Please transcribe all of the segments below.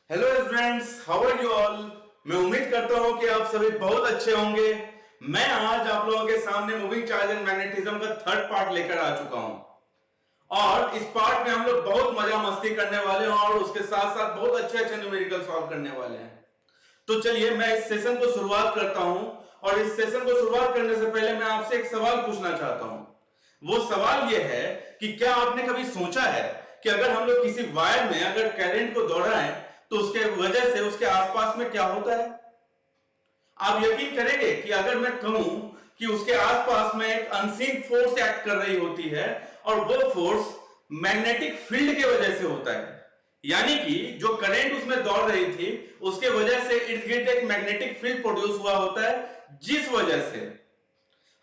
Hello students, how are you all. मैं उम्मीद करता हूं कि आप सभी बहुत अच्छे होंगे। मैं आज आप लोगों के सामने मूविंग चार्ज एंड मैग्नेटिज्म का थर्ड पार्ट लेकर आ चुका हूं और इस पार्ट में हम लोग बहुत मजा मस्ती करने वाले हैं और उसके साथ साथ बहुत अच्छे अच्छे न्यूमेरिकल सॉल्व करने वाले हैं। तो चलिए मैं इस सेशन को शुरुआत करता हूं और इस सेशन को शुरुआत करने से पहले मैं आपसे एक सवाल पूछना चाहता हूं। वो सवाल यह है कि क्या आपने कभी सोचा है कि अगर हम लोग किसी वायर में अगर करंट को दौड़ाएं तो उसके वजह से उसके आसपास में क्या होता है। आप यकीन करेंगे कि अगर मैं कहूं कि उसके आसपास में एक अनसीन फोर्स एक्ट कर रही होती है और वो फोर्स मैग्नेटिक फील्ड के वजह से होता है, यानी कि जो करंट उसमें दौड़ रही थी उसके वजह से इर्द गिर्द एक मैग्नेटिक फील्ड प्रोड्यूस हुआ होता है, जिस वजह से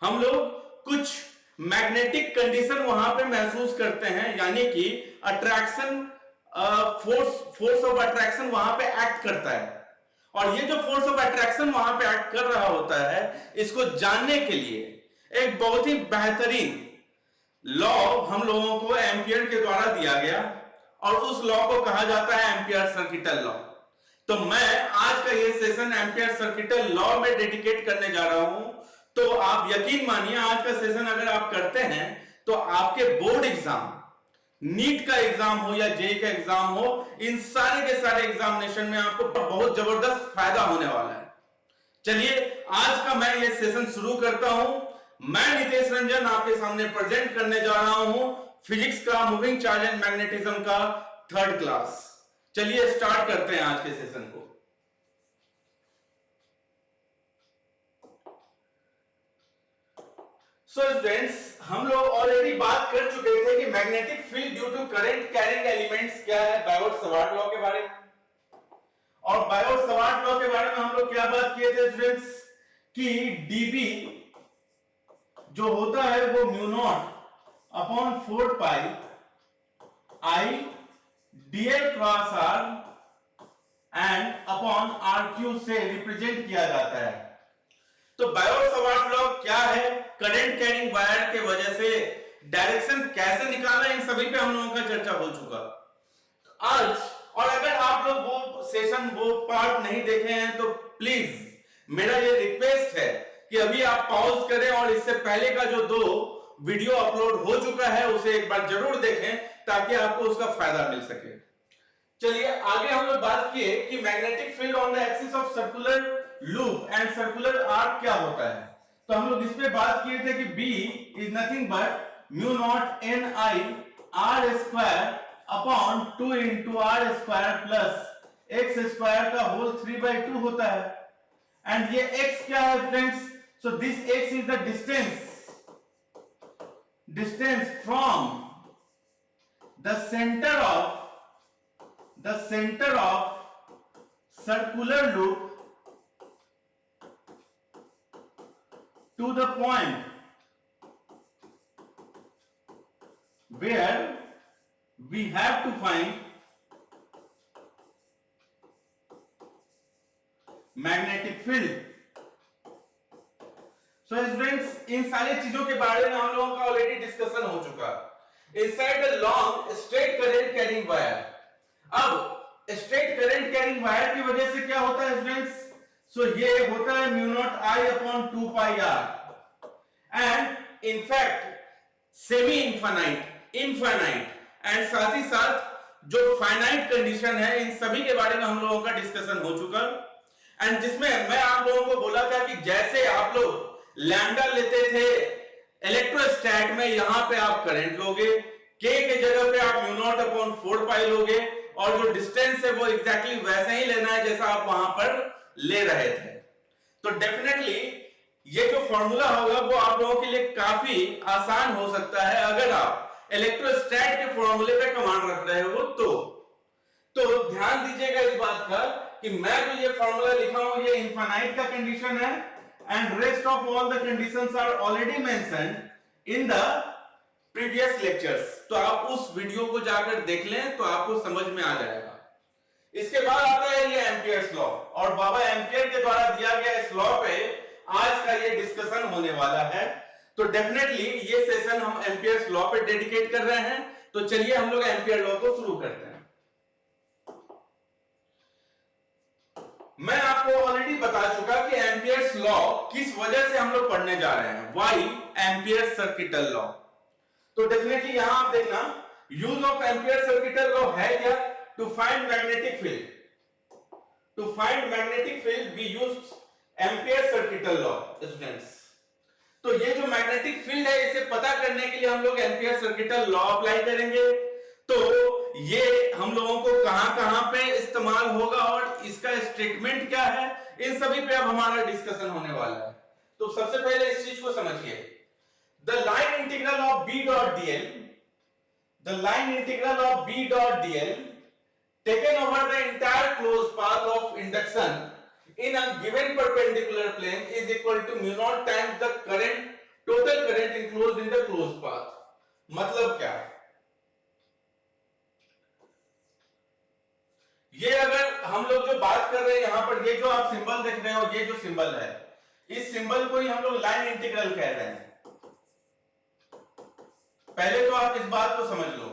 हम लोग कुछ मैग्नेटिक कंडीशन वहां पे महसूस करते हैं, यानी कि अट्रैक्शन फोर्स ऑफ अट्रैक्शन वहां पे एक्ट करता है। और ये जो फोर्स ऑफ अट्रैक्शन वहां पे एक्ट कर रहा होता है, इसको जानने के लिए एक बहुत ही बेहतरीन लॉ हम लोगों को एम्पियर के द्वारा दिया गया और उस लॉ को कहा जाता है एम्पियर सर्किटल लॉ। तो मैं आज का ये सेशन एम्पियर सर्किटल लॉ में डेडिकेट करने जा रहा हूं। तो आप यकीन मानिए आज का सेशन अगर आप करते हैं तो आपके बोर्ड एग्जाम, नीट का एग्जाम हो या जेई का एग्जाम हो, इन सारे के सारे एग्जामिनेशन में आपको बहुत जबरदस्त फायदा होने वाला है। चलिए आज का मैं ये सेशन शुरू करता हूं। मैं नितेश रंजन आपके सामने प्रेजेंट करने जा रहा हूं फिजिक्स का मूविंग चार्ज एंड मैग्नेटिज्म का थर्ड क्लास। चलिए स्टार्ट करते हैं आज के सेशन को। सो स्टूडेंट्स, हम लोग ऑलरेडी बात कर चुके थे कि magnetic field due to current carrying elements क्या है, बायोट-सवार्ट लॉ के बारे में। और बायोट-सवार्ट लॉ के बारे में हम लोग क्या बात किए थे स्टूडेंट्स कि dB जो होता है वो mu naught upon 4 pi I dl cross r and upon r³ से रिप्रेजेंट किया जाता है। तो बायोट-सवार्ट लॉ क्या है, करंट कैरिंग वायर के वजह से डायरेक्शन कैसे निकालना, इन सभी पे हम लोगों का चर्चा हो चुका आज। और अगर आप लोग वो सेशन वो पार्ट नहीं देखे हैं तो प्लीज मेरा ये रिक्वेस्ट है कि अभी आप पॉज करें और इससे पहले का जो 2 वीडियो अपलोड हो चुका है उसे एक बार जरूर देखें ताकि आपको उसका फायदा मिल सके। चलिए आगे हम लोग बात किए कि magnetic field on the axis of circular loop and circular arc क्या होता है। तो हम लोग इस पे बात किए थे कि B is nothing but mu naught N I R square upon 2 into are square plus X square का होल 3/2 होता है। एंड ये x क्या है friends, so this x is the distance from the centre of circular loop to the point where we have to find magnetic field. So students, इन सारी चीजों के बारे में हम लोगों का ऑलरेडी डिस्कशन हो चुका। Inside the long straight current carrying wire, अब स्ट्रेट करंट कैरिंग वायर की वजह से क्या होता है स्टूडेंट्स, सो ये होता है mu naught I upon 2 pi R and in fact semi infinite, infinite and साथ ही साथ जो फाइनाइट कंडीशन है, इन सभी के बारे में हम लोगों का डिस्कशन हो चुका। एंड जिसमें मैं आप लोगों को बोला था कि जैसे आप लोग लैम्डा लेते थे इलेक्ट्रोस्टैट में, यहां पे आप करंट लोगे, के के जगह पे आप म्यू नॉट अपॉन 4 पाई लोगे और जो डिस्टेंस है वो एग्जैक्टली वैसे ही लेना है जैसा आप वहां पर ले रहे थे। तो डेफिनेटली ये जो फॉर्मूला होगा वो आप लोगों के लिए काफी आसान हो सकता है अगर आप इलेक्ट्रोस्टैट के फॉर्मूले पे कमांड रख रहे हो। तो ध्यान दीजिएगा इस बात का कि मैं जो ये फॉर्मूला लिखा हूं ये इनफाइनाइट का कंडीशन है and rest of all the conditions are already mentioned in the previous lectures. तो आप उस वीडियो को जाकर देख लें तो आपको समझ में आ जाएगा। इसके बाद आता है ये एम्पियर्स लॉ और बाबा एम्पियर के द्वारा दिया गया इस लॉ पे आज का ये डिस्कशन होने वाला है। तो डेफिनेटली ये सेशन हम एम्पियर्स लॉ पे डेडिकेट कर रहे हैं। तो चलिए हम लोग एम्पियर लॉ को शुरू करते हैं। मैं आपको ऑलरेडी बता चुका कि एम्पियर्स लॉ किस वजह से हम लोग पढ़ने जा रहे हैं, व्हाई एम्पियर सर्किटल लॉ। तो डेफिनेटली यहां आप देखना, use of Ampere circuital law है क्या, to find magnetic field. To find magnetic field we use Ampere circuital law students. तो ये जो मैग्नेटिक फील्ड है इसे पता करने के लिए हम लोग एम्पियर सर्किटल लॉ अप्लाई करेंगे। तो ये हम लोगों को कहां-कहां पे इस्तेमाल होगा और इसका स्टेटमेंट क्या है, इन सभी पे अब हमारा डिस्कशन होने वाला है। तो सबसे पहले इस चीज को समझिए, the line integral of B dot dl, the line integral of B dot dl taken over the entire closed path of induction in a given perpendicular plane is equal to mu naught times the current, total current enclosed in the closed path। मतलब क्या, ये अगर हम लोग जो बात कर रहे हैं यहां पर, ये जो आप सिंबल देख रहे हो, ये जो सिंबल है, इस सिंबल को ही हम लोग लाइन इंटीग्रल कह रहे हैं। पहले तो आप इस बात को समझ लो।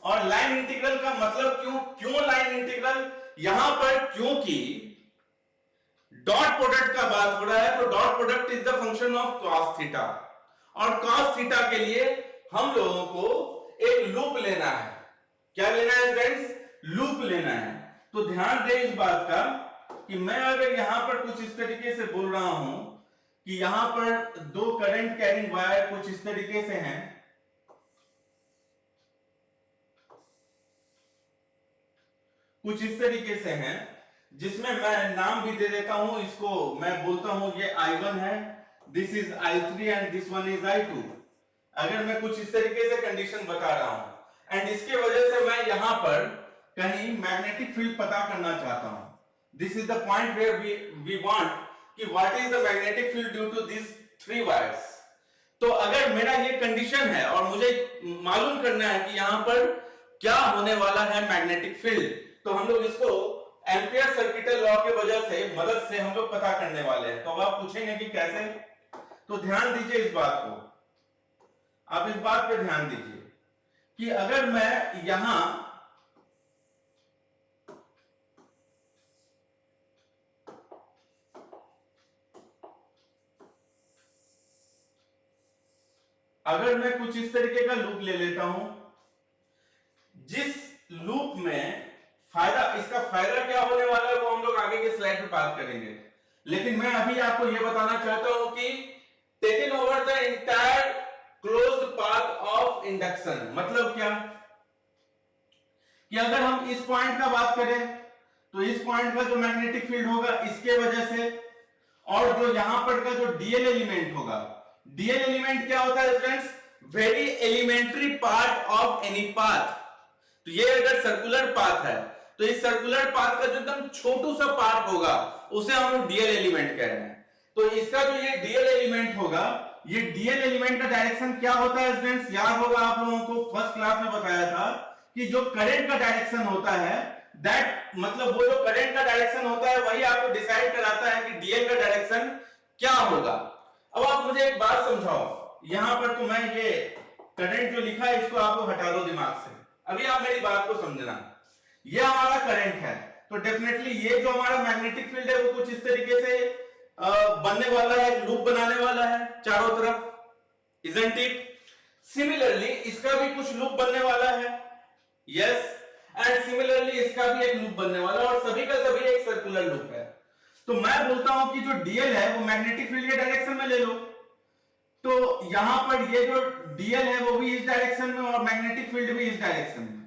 और लाइन इंटीग्रल का मतलब क्यों लाइन इंटीग्रल, यहां पर क्योंकि डॉट प्रोडक्ट का बात हो रहा है, तो dot product is the function of cos theta, और cos थीटा के लिए हम लोगों को एक लूप लेना है। क्या लेना है फ्रेंड्स, लूप लेना है। तो ध्यान दें इस बात का कि मैं अगर यहां पर कुछ इस तरीके से बोल रहा हूं कि यहां पर दो करंट कैरिंग वायर कुछ इस तरीके से हैं, कुछ इस तरीके से हैं, जिसमें मैं नाम भी दे देता हूं, इसको मैं बोलता हूं ये I1 है, this is I3 and this one is I2। अगर मैं कुछ इस तरीके से कंडीशन बता रहा हूं एंड इसके वजह से मैं यहां पर कहीं मैग्नेटिक फील्ड पता करना चाहता हूं, this is the point where we want कि what is the magnetic field due to this three wires. तो अगर मेरा ये कंडीशन है और मुझे मालूम करना है कि यहां पर क्या होने वाला है मैग्नेटिक फील्ड, तो हम लोग इसको एम्पियर सर्किटल लॉ के वजह से मदद से हम लोग पता करने वाले हैं। तो अब आप पूछेंगे कि कैसे, तो ध्यान दीजिए इस बात को, आप इस बात पे ध्यान दीजिए कि अगर मैं यहां कुछ इस तरीके का लूप ले लेता हूं, जिस लूप में फायदा, इसका फायदा क्या होने वाला है वो हम लोग आगे के स्लाइड में बात करेंगे। लेकिन मैं अभी आपको यह बताना चाहता हूं कि taken over the entire closed path of induction, मतलब क्या कि अगर हम इस पॉइंट का बात करें तो इस पॉइंट का जो मैग्नेटिक फील्ड होगा इसके वजह से, और जो यहां पर का जो डीएल एलिमेंट होगा, डीएल एलिमेंट क्या होता है friends, very elementary part of any path. तो ये अगर सर्कुलर पाथ है तो इस सर्कुलर पाथ का जो एकदम छोटू सा पार्ट होगा उसे हम लोग डीएल एलिमेंट कह रहे हैं। तो इसका जो ये डीएल एलिमेंट होगा, ये डीएल एलिमेंट का डायरेक्शन क्या होता है फ्रेंड्स, याद होगा आप लोगों को फर्स्ट क्लास में बताया था कि जो करंट का डायरेक्शन होता है, दैट मतलब वो जो करंट का डायरेक्शन होता है वही आपको डिसाइड कराता है कि डीएल का डायरेक्शन क्या होगा। अब आप मुझे एक बात समझाओ, यहां पर तो मैं ये करंट जो लिखा है इसको आपको हटा दो दिमाग से, अभी आप मेरी बात को समझना। ये हमारा करंट है, तो डेफिनेटली ये जो हमारा मैग्नेटिक फील्ड है वो कुछ इस तरीके से बनने वाला है, लूप बनाने वाला है चारों तरफ, इजंट इट। सिमिलरली इसका भी कुछ लूप बनने वाला है, यस, एंड सिमिलरली इसका भी एक लूप बनने वाला है, और सभी का सभी एक सर्कुलर लूप है। तो मैं बोलता हूं कि जो डीएल है वो मैग्नेटिक फील्ड के डायरेक्शन में ले लो, तो यहां पर ये जो डीएल है वो भी इस डायरेक्शन में और मैग्नेटिक फील्ड भी इस डायरेक्शन में,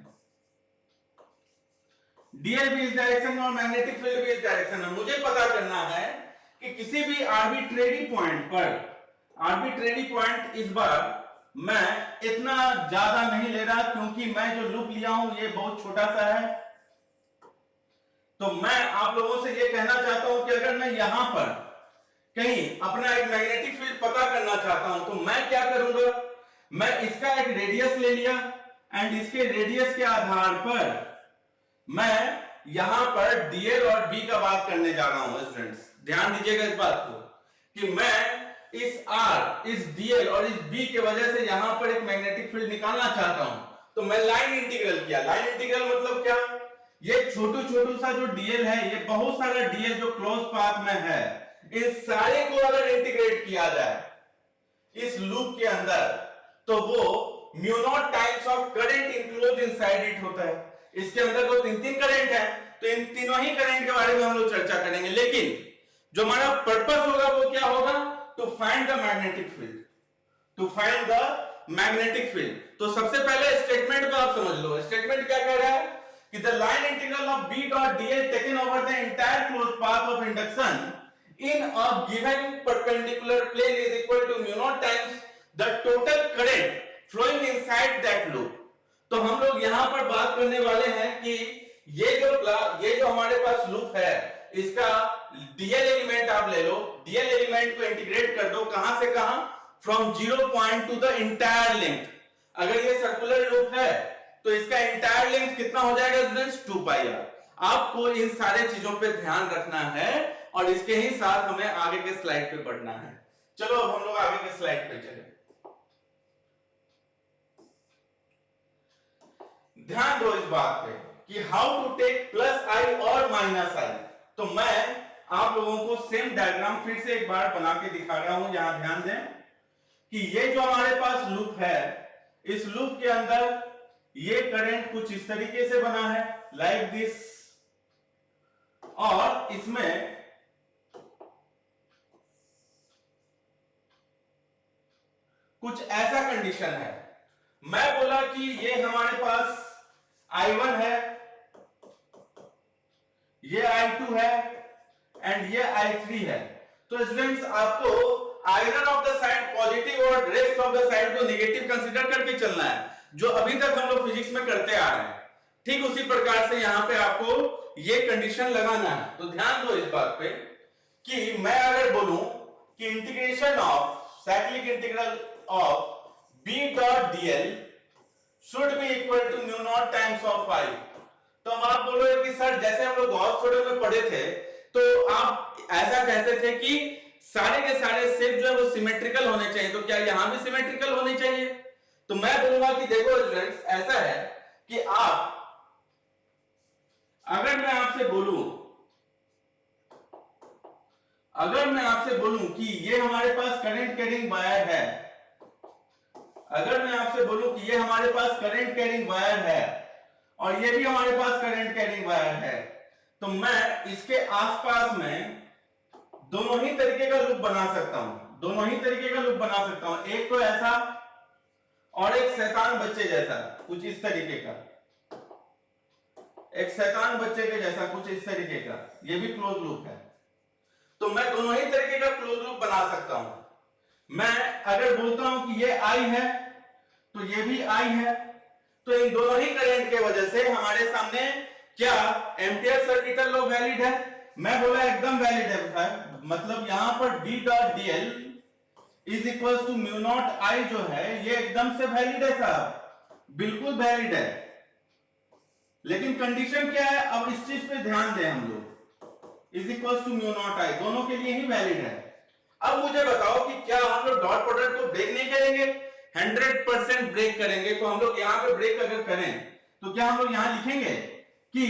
डीएल भी इस डायरेक्शन में और मैग्नेटिक फील्ड भी इस डायरेक्शन में। मुझे पता करना है कि किसी भी आर्बिट्रेरी पॉइंट पर, आर्बिट्रेरी पॉइंट इस बार मैं इतना ज्यादा नहीं ले रहा क्योंकि मैं जो लूप लिया हूं ये बहुत छोटा सा है। तो मैं आप लोगों से ये कहना चाहता हूं कि अगर मैं यहां पर कहीं अपना एक मैग्नेटिक फील्ड पता करना चाहता हूं तो मैं क्या करूंगा, मैं इसका एक रेडियस ले लिया एंड इसके रेडियस के आधार पर मैं यहां पर डीएल और बी का बात करने जा रहा हूं स्टूडेंट्स। ध्यान दीजिएगा इस बात को कि मैं इस आर, इस डीएल और इस बी के वजह से यहां पर एक मैग्नेटिक फील्ड निकालना चाहता हूं, तो मैं लाइन इंटीग्रल किया। लाइन इंटीग्रल मतलब क्या, ये छोटू छोटू सा जो डीएल है, ये बहुत सारा डीएल जो क्लोज पाथ में है, इन सारे को अगर इंटीग्रेट किया जाए इस लूप के अंदर, तो वो mu naught times of current enclose inside it होता है। इसके अंदर जो तीन तीन करंट है, तो इन तीनों ही करंट के बारे में हम लोग चर्चा करेंगे, लेकिन जो हमारा पर्पस होगा वो क्या होगा, to find the magnetic field, to find the magnetic field. तो सबसे पहले स्टेटमेंट को आप समझ लो। स्टेटमेंट क्या कह रहा है कि the line integral of B dot dl taken over the entire close path of induction in a given perpendicular plane is equal to mu naught times the total current flowing inside that loop। तो हम लोग यहां पर बात करने वाले हैं कि ये जो हमारे पास लूप है, इसका डीएल एलिमेंट आप ले लो, डीएल एलिमेंट को इंटीग्रेट कर दो, कहां से कहां, from 0 point two the entire length. अगर ये सर्कुलर लूप है तो इसका एंटायर लेंथ कितना हो जाएगा स्टूडेंट्स, 2 पाई आर। आपको इन सारे चीजों पे ध्यान रखना है और इसके ही साथ हमें आगे के स्लाइड पे बढ़ना है। चलो अब हम लोग आगे के स्लाइड पे चले। ध्यान दो इस बात पे कि हाउ टू टेक प्लस आई और माइनस आई। तो मैं आप लोगों को सेम डायग्राम फिर से एक बार बना के दिखा रहा हूं। यहां ध्यान दें कि ये जो हमारे पास लूप है, इस लूप के अंदर ये करंट कुछ इस तरीके से बना है, लाइक दिस, और इसमें कुछ ऐसा कंडीशन है। मैं बोला कि ये हमारे पास I1 है, ये I2 है एंड ये I3 है। तो स्टूडेंट्स आपको either of the side positive और रेस्ट ऑफ द साइड को नेगेटिव कंसीडर करके चलना है, जो अभी तक हम लोग फिजिक्स में करते आ रहे हैं। ठीक उसी प्रकार से यहां पे आपको ये कंडीशन लगाना है। तो ध्यान दो इस बात पे कि मैं अगर बोलूं कि integration of cyclic integral of B dot dl should be equal to mu naught times of phi, तो हम आप बोलोगे कि सर जैसे हम लोग गॉस थ्योरम में पढ़े थे, तो आप ऐसा कहते थे कि सारे के सारे शेप जो है वो सिमेट्रिकल होने चाहिए, तो क्या यहां भी सिमेट्रिकल होने चाहिए? तो मैं बोलूंगा कि देखो स्टूडेंट्स, ऐसा है कि आप, अगर मैं आपसे बोलूं कि ये हमारे पास करंट कैरिंग वायर है, अगर मैं आपसे बोलूं कि ये हमारे पास करंट कैरिंग वायर है और ये भी हमारे पास करंट कैरिंग वायर है, तो मैं इसके आसपास में दोनों ही तरीके का लूप बना सकता हूं, दोनों ही तरीके का लूप बना सकता हूं। एक तो ऐसा और एक शैतान बच्चे जैसा, कुछ इस तरीके का, एक शैतान बच्चे के जैसा कुछ इस तरीके का, ये भी क्लोज लूप है। तो मैं दोनों ही तरीके का क्लोज लूप बना सकता हूं। मैं अगर बोलता हूं कि ये I है तो ये भी I है, तो इन दोनों ही करंट के वजह से हमारे सामने क्या एम्पियर सर्किटल लॉ वैलिड है? मैं बोला एकदम वैलिड है। मतलब यहां पर D dot dl is equal to mu naught I जो है ये एकदम से वैलिड है साहब, बिल्कुल वैलिड है। लेकिन कंडीशन क्या है, अब इस चीज पे ध्यान दें हम लोग, is equal to mu naught I दोनों के लिए ही वैलिड है। अब मुझे बताओ कि क्या हम लोग डॉट प्रोडक्ट को ब्रेक नहीं करेंगे? 100% ब्रेक करेंगे। तो हम लोग यहां पे ब्रेक अगर करें तो क्या हम लोग यहां लिखेंगे कि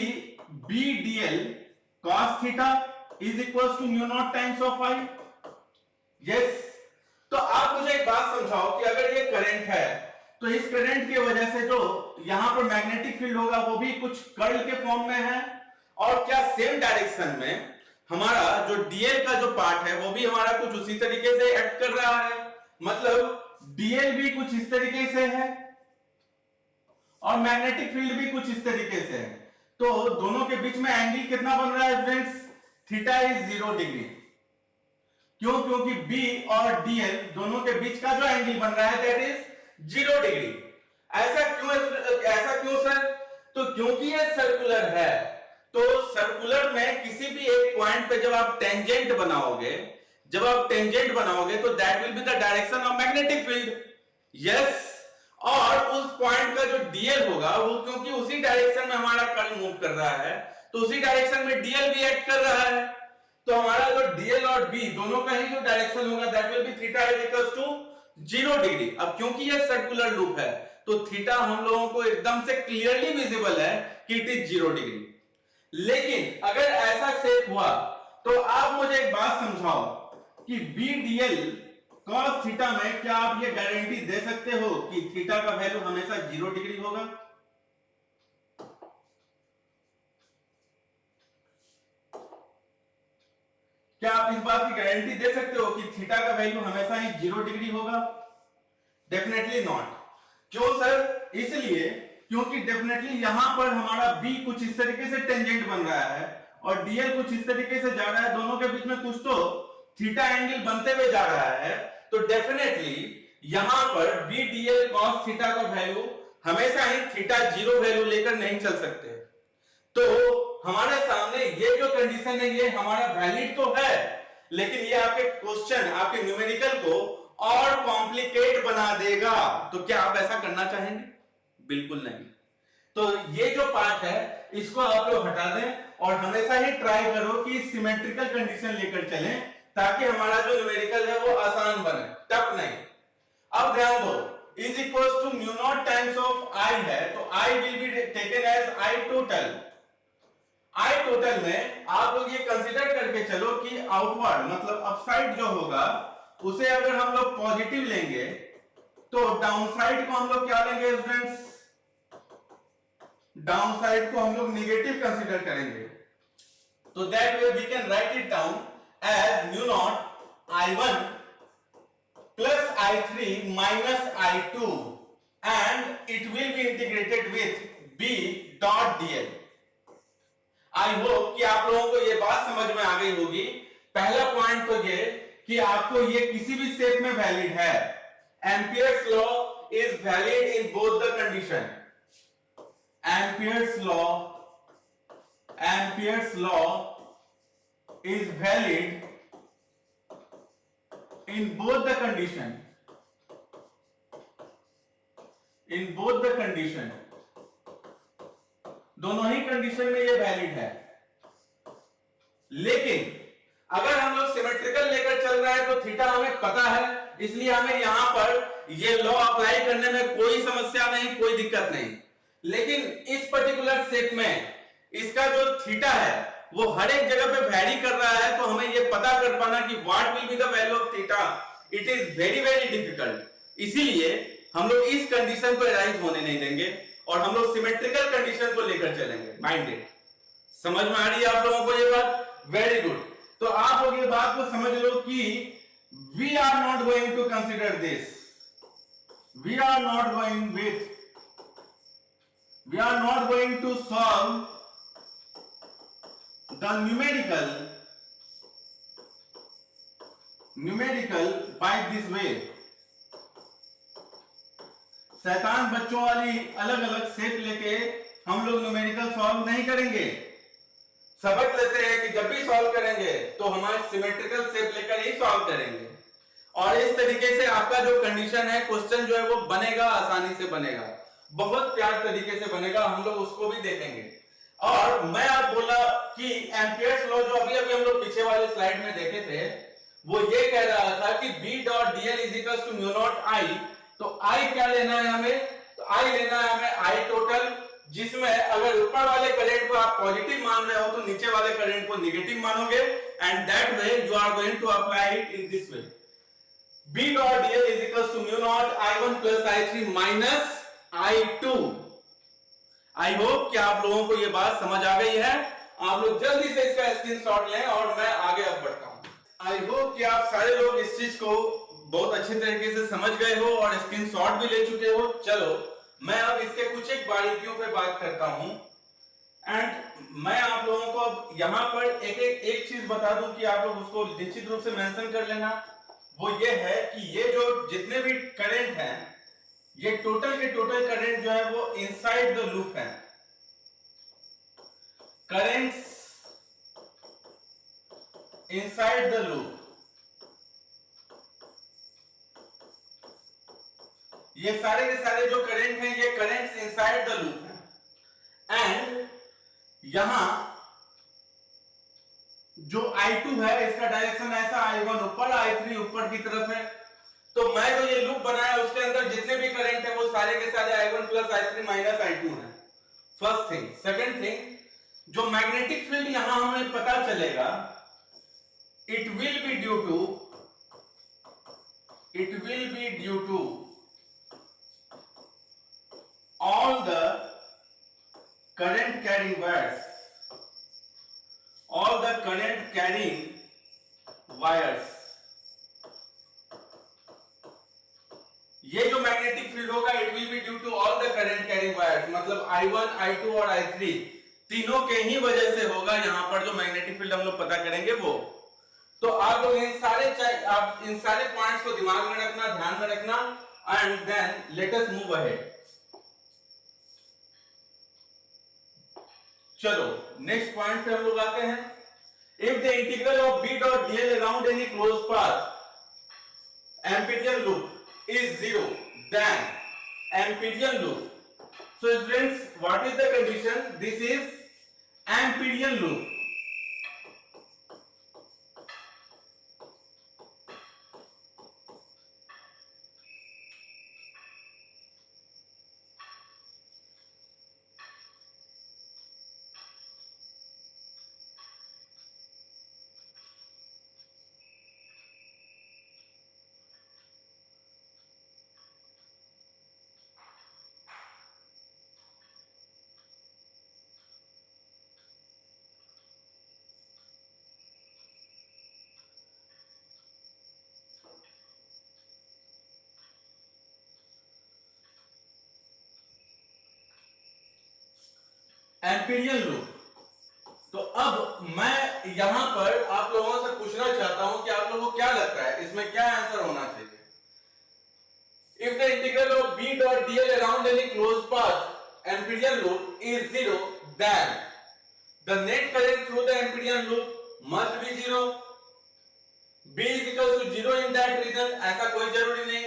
B dl cos theta is equal to mu not times of I? Yes. तो आप मुझे एक बात समझाओ कि अगर ये करंट है तो इस करंट की वजह से जो यहां पर मैग्नेटिक फील्ड होगा वो भी कुछ कर्ल के फॉर्म में है, और क्या सेम डायरेक्शन में हमारा जो डीएल का जो पार्ट है वो भी हमारा कुछ उसी तरीके से एक्ट कर रहा है। मतलब डीएल भी कुछ इस तरीके से है और मैग्नेटिक फील्ड भी कुछ इस तरीके से है। तो दोनों के बीच में एंगल कितना बन रहा है स्टूडेंट्स? Theta is 0 degree. क्यों? क्योंकि B और डीएल दोनों के बीच का जो एंगल बन रहा है दैट इज 0 डिग्री। ऐसा क्यों सर? तो क्योंकि ये सर्कुलर है, तो सर्कुलर में किसी भी एक पॉइंट पे जब आप टेंजेंट बनाओगे तो that will be the direction of magnetic field. Yes. और उस पॉइंट का जो डीएल होगा वो क्योंकि उसी डायरेक्शन में हमारा कर्ल मूव कर रहा है, तो उसी डायरेक्शन में डीएल भी एक्ट कर रहा है। तो हमारा जो डीएल और बी दोनों का ही जो डायरेक्शन होगा that will be theta is equal to 0 degree. अब क्योंकि ये सर्कुलर लूप है तो थीटा हम लोगों को एकदम से क्लियरली विजिबल है कि इट इज 0 डिग्री। लेकिन अगर ऐसा सेट हुआ तो आप मुझे एक बात समझाओ कि BDL cos थीटा में क्या आप ये गारंटी दे सकते हो कि थीटा का वैल्यू हमेशा 0 डिग्री होगा? क्या आप इस बात की गारंटी दे सकते हो कि थीटा का वैल्यू हमेशा ही 0 डिग्री होगा? Definitely not. क्यों सर? इसलिए क्योंकि डेफिनेटली यहां पर हमारा B कुछ इस तरीके से टेंजेंट बन रहा है और DL कुछ इस तरीके से जा रहा है, दोनों के बीच में कुछ तो थीटा एंगल बनते हुए जा रहा है, तो डेफिनेटली यहां पर BDL cos थीटा का वैल्यू हमेशा ही थीटा 0 वैल्यू लेकर नहीं चल सकते। तो हमारे सामने ये जो कंडीशन है ये हमारा वैलिड तो है, लेकिन ये आपके क्वेश्चन, आपके न्यूमेरिकल को और कॉम्प्लिकेट बना देगा। तो क्या आप ऐसा करना चाहेंगे? बिल्कुल नहीं। तो ये जो पार्ट है इसको आप लोग हटा दें और हमेशा ही ट्राई करो कि सिमेट्रिकल कंडीशन लेकर चलें ताकि हमारा जो न्यूमेरिकल है वो आसान बने, टफ नहीं। अब ध्यान दो, is equals to mu not times of I है, तो I will be taken as I total. I total में आप लोग ये कंसीडर करके चलो कि आउटवर्ड मतलब अपसाइड जो होगा उसे अगर हम लोग पॉजिटिव लेंगे तो डाउनसाइड को हम लोग क्या लेंगे स्टूडेंट्स? डाउनसाइड को हम लोग नेगेटिव कंसीडर करेंगे। तो that way we can write it down as mu naught I1 plus I3 minus I2 and it will be integrated with B dot DL। I hope कि आप लोगों को ये बात समझ में आ गई होगी। पहला पॉइंट तो ये कि आपको ये किसी भी शेप में वैलिड है। Ampere's law is valid in both the condition. Ampere's law is valid in both the condition, दोनों ही कंडीशन में ये वैलिड है। लेकिन अगर हम लोग सिमेट्रिकल लेकर चल रहे हैं तो थीटा हमें पता है, इसलिए हमें यहां पर ये लॉ अप्लाई करने में कोई समस्या नहीं, कोई दिक्कत नहीं। लेकिन इस पर्टिकुलर शेप में इसका जो थीटा है वो हर एक जगह पे वैरी कर रहा है, तो हमें ये पता कर पाना कि what will be the value of theta, it is very very difficult. इसीलिए हम लोग इस कंडीशन को अराइज होने नहीं देंगे और हम लोग सिमेट्रिकल कंडीशन को लेकर चलेंगे। माइंडेड? समझ में आ रही है आप लोगों को ये बात? Very good. तो आप लोग ये बात को समझ लो कि we are not going to consider this, we are not going to solve the numerical by this way। शैतान बच्चों वाली अलग अलग शेप लेके हम लोग न्यूमेरिकल सॉल्व नहीं करेंगे। सबक लेते हैं कि जब भी सॉल्व करेंगे तो हमारे सिमेट्रिकल शेप लेकर ही सॉल्व करेंगे, और इस तरीके से आपका जो कंडीशन है, क्वेश्चन जो है वो बनेगा, आसानी से बनेगा, बहुत प्यार तरीके से बनेगा। हम लोग उसको भी देखेंगे। और मैं आप बोला कि एम्पियर्स लॉ जो अभी हम लोग पीछे वाले स्लाइड में देखे थे वो ये कह रहा था कि B dot DL is equal to mu naught I। तो I क्या लेना है हमें? तो I लेना है हमें I टोटल, जिसमें अगर ऊपर वाले करंट को आप पॉजिटिव मान रहे हो तो नीचे वाले करंट को नेगेटिव मानोगे, and that way you are going to apply it in this way. B dot DL is equal to mu naught I1 plus I3 minus I2। I hope कि आप लोगों को ये बात समझ आ गई है। आप लोग जल्दी से इसका स्क्रीनशॉट लें और मैं आगे अब बढ़ता हूं। आई होप कि आप सारे लोग इस चीज को बहुत अच्छे तरीके से समझ गए हो और स्क्रीनशॉट भी ले चुके हो। चलो मैं अब इसके कुछ एक बारीकियों पे बात करता हूं, एंड मैं आप लोगों को अब यहां पर एक चीज बता दूं कि आप लोग उसको निश्चित रूप से मेंशन कर लेना। वो ये है कि ये जो जितने भी करंट हैं, ये टोटल के टोटल करंट जो है वो इनसाइड द लूप है। करंट्स इनसाइड द लूप, ये सारे के सारे जो करंट हैं ये करंट्स इनसाइड द लूप है। एंड यहां जो I2 है इसका डायरेक्शन ऐसा, I1 ऊपर, I3 ऊपर की तरफ है। तो मैं जो ये लूप बनाया उसके अंदर जितने भी करंट है वो सारे के सारे I1 plus I3 minus I2 है। First thing. सेकंड थिंग, जो मैग्नेटिक फील्ड यहां हमें पता चलेगा, it will be due to all the current carrying wires, ये जो मैग्नेटिक फील्ड होगा it will be due to all the current carrying wires, मतलब I1, I2 और I3 तीनों के ही वजह से होगा यहां पर जो मैग्नेटिक फील्ड हम लोग पता करेंगे वो। तो आप लोग इन सारे पॉइंट्स को दिमाग में रखना, ध्यान में रखना, and then let us move ahead. चलो नेक्स्ट पॉइंट पे हम लोग आते हैं। If the integral of B dot DL around any close path Amperian loop is 0, then Ampérian loop. So friends, what is the condition? This is Ampérian loop. Amperian loop. तो अब मैं यहां पर आप लोगों से पूछना चाहता हूं कि आप लोगों को क्या लगता है इसमें क्या आंसर होना चाहिए। If the integral of B dot DL around any close path Amperian loop is 0, then the net current through the Amperian loop must be 0। B is equal to 0 in that region, ऐसा कोई जरूरी नहीं।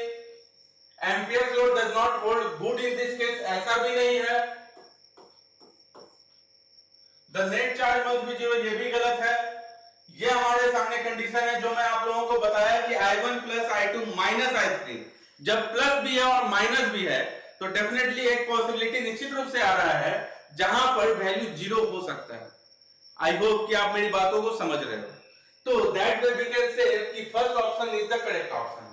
Ampere's law does not hold good in this case, ऐसा भी नहीं है। The net charge must be 0, ये भी गलत है। ये हमारे सामने कंडीशन है जो मैं आप लोगों को बताया कि I1 plus I2 minus I3, जब प्लस भी है और माइनस भी है तो डेफिनेटली एक पॉसिबिलिटी निश्चित रूप से आ रहा है जहां पर वैल्यू 0 हो सकता है। आई होप कि आप मेरी बातों को समझ रहे हो। तो that way we can say कि first option is the correct option.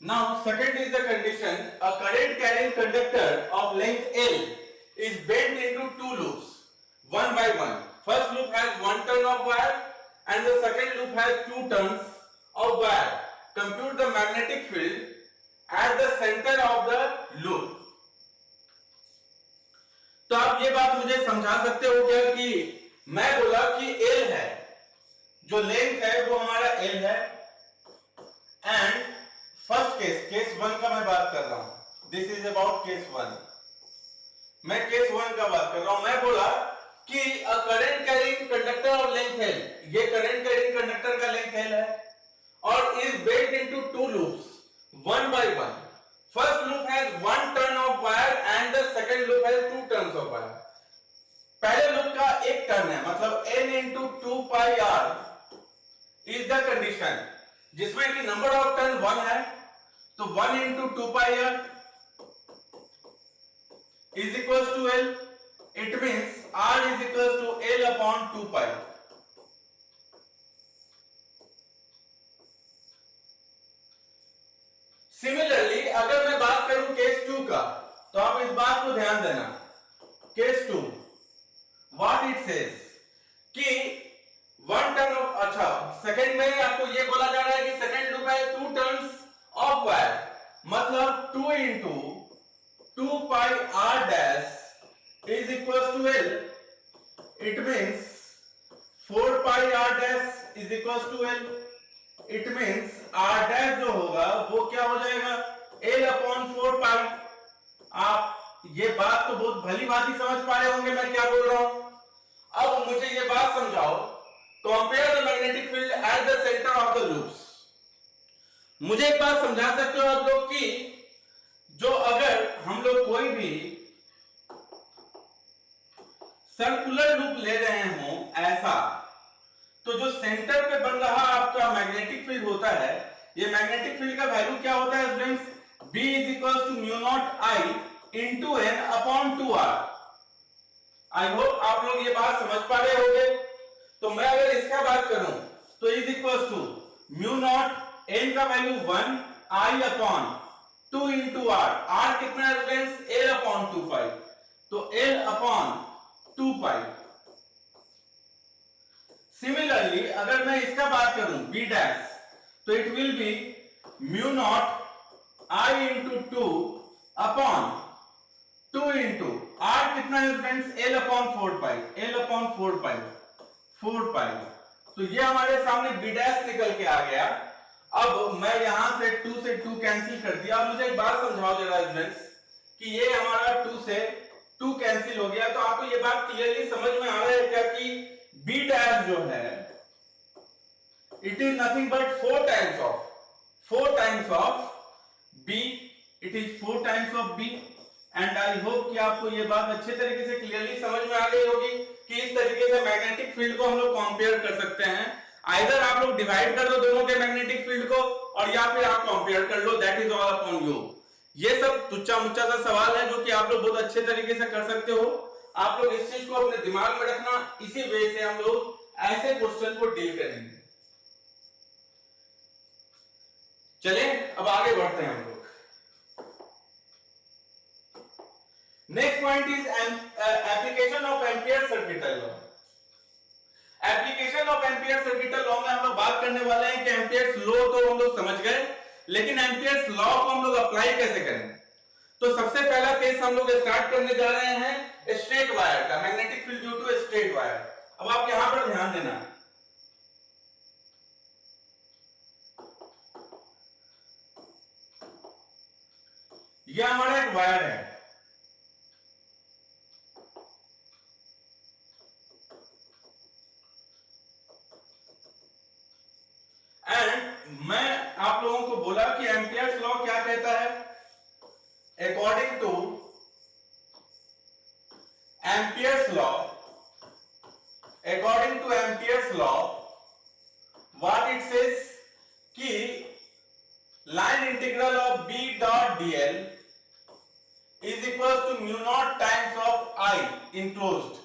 Now second is the condition, a current carrying conductor of length L is bent into two loops one by one. First loop has one turn of wire and the second loop has two turns of wire. Compute the magnetic field at the center of the loop. तो आप ये बात मुझे समझा सकते हो क्या कि मैं बोला कि L है, जो लेंथ है वो हमारा L है, एंड फर्स्ट केस 1 का मैं बात कर रहा हूं। This is about case 1। मैं केस 1 का बात कर रहा हूं। मैं बोला कि a current carrying conductor of length L, ये करंट कैरिंग कंडक्टर का लेंथ L है और is bent into two loops one by one. First loop has one turn of wire and the second loop has two turns of wire. पहले loop का एक turn है, मतलब n into 2 pi r is the condition, जिसमें कि number of turn 1 है, तो 1 into 2 pi r is equals to L. It means R is equals to L upon 2 pi. Similarly, अगर मैं बात करूं केस 2 का, तो आप इस बात को ध्यान देना। केस 2 what it says कि वन टर्न ऑफ, अच्छा सेकंड में आपको ये बोला जा रहा है कि सेकंड लूप है टू टर्न्स ऑफ वायर, मतलब 2 into 2 pi r dash is equals to L. It means 4 pi r dash is equals to L. It means r dash जो होगा वो क्या हो जाएगा, L upon 4 pi। आप ये बात तो बहुत भली भांति समझ पा रहे होंगे मैं क्या बोल रहा हूं। अब मुझे ये बात समझाओ, compare the magnetic field at the centre of the loops. मुझे एक बात समझा सकते हो आप लोग कि जो अगर हम लोग कोई भी सर्कुलर लूप ले रहे हो ऐसा, तो जो सेंटर पे बन रहा आपका मैग्नेटिक फील्ड होता है, ये मैग्नेटिक फील्ड का वैल्यू क्या होता है friends, B is equals to mu naught I into n upon 2r। I hope आप लोग ये बात समझ पा रहे होंगे। तो मैं अगर इसका बात करूं तो is equals to mu naught n का value 1 I upon 2 into r। r कितना है स्टूडेंट्स? l अपॉन 2 पाई। तो l अपॉन 2 पाई। सिमिलरली अगर मैं इसका बात करूं b डैश तो it will be mu naught I into 2 upon 2 into r कितना है स्टूडेंट्स? l अपॉन 4 पाई। l अपॉन 4 पाई 4 पाई। तो ये हमारे सामने b डैश निकल के आ गया। अब मैं यहां से 2 से 2 कैंसिल कर दिया। अब मुझे एक बात समझाओ जरा स्टूडेंट्स कि ये हमारा 2 से 2 कैंसिल हो गया। तो आपको ये बात क्लियरली समझ में आ रहा है क्या कि b डैश जो है it is nothing but 4 times of b। It is 4 times of b। And I hope कि आपको ये बात अच्छे तरीके से क्लियरली समझ में आ गई होगी कि इस तरीके से मैग्नेटिक फील्ड को हम लोग कंपेयर कर सकते हैं। आइदर आप लोग डिवाइड कर दो दोनों के मैग्नेटिक फील्ड को और या फिर आप कंपेयर कर लो। That is all upon you. ये सब तुच्चा मुच्चा सा सवाल है जो कि आप लोग बहुत अच्छे तरीके से कर सकते हो। आप लोग इस चीज को अपने दिमाग में रखना। इसी वे से हम लोग ऐसे क्वेश्चन को डील करेंगे। चलें अब आगे बढ़ते हैं हम लोग। Next point is application of Ampere circuital law. Application of Ampere circuital law में हम लोग बात करने वाले हैं कि एम्पियर्स लॉ तो हम लोग समझ गए, लेकिन एम्पियर्स लॉ को हम लोग अप्लाई कैसे करें। तो सबसे पहला केस हम लोग स्टार्ट करने जा रहे हैं स्ट्रेट वायर का, magnetic field due to straight wire. अब आप यहां पर ध्यान देना, यह हमारा एक वायर है एंड मैं आप लोगों को बोला कि एम्पियर्स लॉ क्या कहता है। According to Ampere's law what it says कि line integral of b dot dl is equal to mu not times of I enclosed.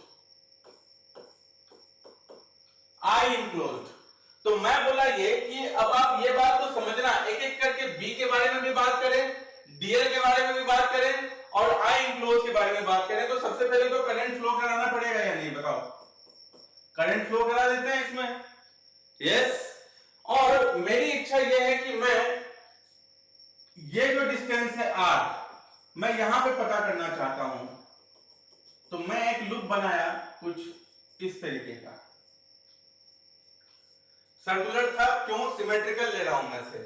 तो मैं बोला ये कि अब आप ये बात तो समझना, एक एक करके b के बारे में भी बात करें, dl के बारे में भी बात करें और I इनक्लोज के बारे में बात करें। तो सबसे पहले तो करंट फ्लो कराना पड़ेगा या नहीं, बताओ? करंट फ्लो करा देते हैं इसमें। यस। और मेरी इच्छा यह है कि मैं ये जो डिस्टेंस है r मैं यहां पे पता करना चाहता हूं। तो मैं एक लूप बनाया कुछ इस तरीके का, सर्कुलर था, क्यों? सिमेट्रिकल ले रहा हूं मैं से।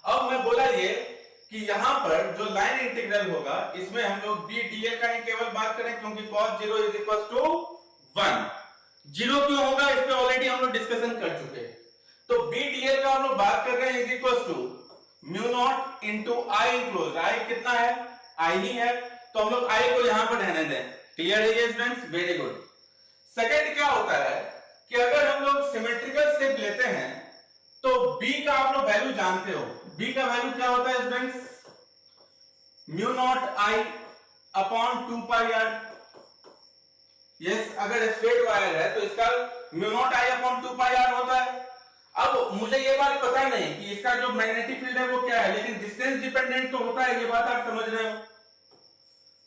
अब मैं बोला ये कि यहां पर जो लाइन इंटीग्रल होगा इसमें हम लोग b dl का ही केवल बात करें, क्योंकि cos 0 इज इक्वल टू 1। 0 क्यों होगा इस पे ऑलरेडी हम लोग डिस्कशन कर चुके हैं। तो b dl का हम लोग बात कर रहे हैं is equal to mu naught into I enclose. I कितना है? I ही है, तो हम लोग I को यहां पर रहने दें। क्लियर है ये स्टूडेंट्स? Very good. सेकंड क्या होता है कि अगर हम लोग सिमेट्रिकल शेप लेते हैं तो b का आप लोग वैल्यू जानते हो। b का वैल्यू क्या होता है students? Mu naught I upon 2 pi r। Yes, अगर स्ट्रेट वायर है तो इसका mu naught I upon 2 pi r होता है। अब मुझे ये बात पता नहीं कि इसका जो मैग्नेटिक फील्ड है वो क्या है, लेकिन डिस्टेंस डिपेंडेंट तो होता है, ये बात आप समझ रहे हो।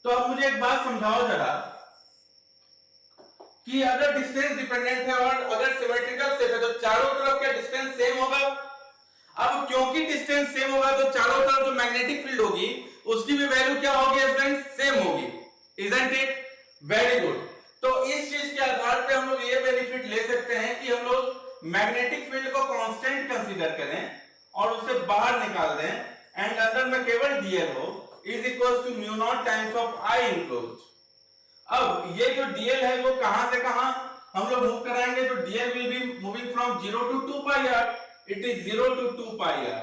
तो अब मुझे एक बात समझाओ जरा कि अगर डिस्टेंस डिपेंडेंट है और अगर सिमेट्रिकल शेप है तो चारों तरफ का डिस्टेंस सेम होगा। अब क्योंकि डिस्टेंस सेम होगा तो चारों तरफ जो मैग्नेटिक फील्ड होगी उसकी भी वैल्यू क्या होगी स्टूडेंट्स? सेम होगी। Isn't it? Very good. तो इस चीज के आधार पे हम लोग ये बेनिफिट ले सकते हैं कि हम लोग मैग्नेटिक फील्ड को कांस्टेंट कंसीडर करें और उसे बाहर निकाल दें एंड अंदर में केवल dl हो is equal to mu not times of I enclosed. अब ये जो dl है वो कहां से कहां हम लोग मूव कराएंगे, तो dl will be moving from 0 to 2 pi r। It is 0 to 2 pi r।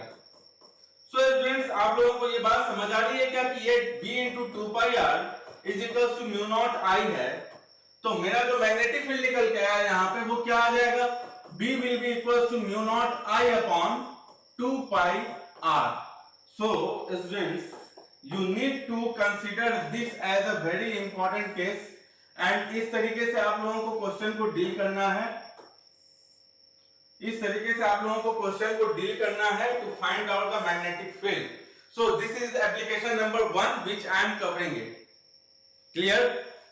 So students, आप लोगों को ये बात समझ आ रही है क्या कि ये b into 2 pi r is equal to mu naught I है। तो मेरा जो मैग्नेटिक फील्ड निकल के आया यहाँ पे वो क्या आ जाएगा? b will be equals to mu naught I upon 2 pi r। So students, you need to consider this as a very important case and इस तरीके से आप लोगों को क्वेश्चन को डील करना है, इस तरीके से आप लोगों को क्वेश्चन को डील करना है to find out the magnetic field. So this is application number 1 which I am covering it. Clear?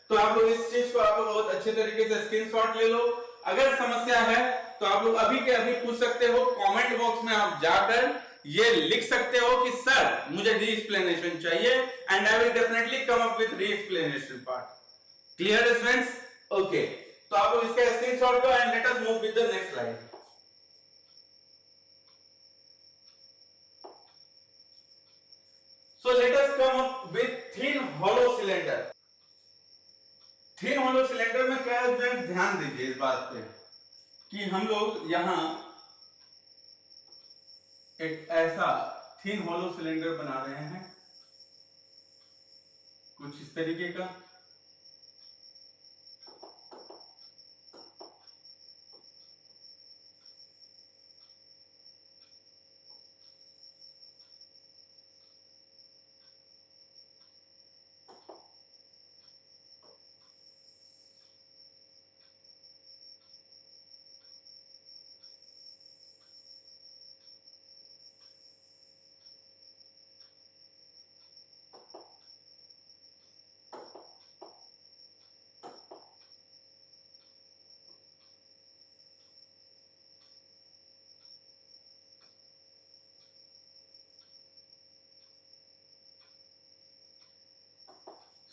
तो आप लोग इस चीज को आप लोग बहुत अच्छे तरीके से स्क्रीनशॉट ले लो. अगर समस्या है तो आप लोग अभी के अभी पूछ सकते हो, कमेंट बॉक्स में आप जाकर ये लिख सकते हो कि सर मुझे री एक्सप्लेनेशन चाहिए and I will definitely come up with re explanation part. Clear students? Okay, तो आप लोग इसका स्क्रीनशॉट लो and let us move with the next slide. So let us come up with thin hollow cylinder. Thin hollow cylinder में क्या है friends, ध्यान दीजिए इस बात पे कि हम लोग यहां एक ऐसा thin hollow cylinder बना रहे हैं कुछ इस तरीके का.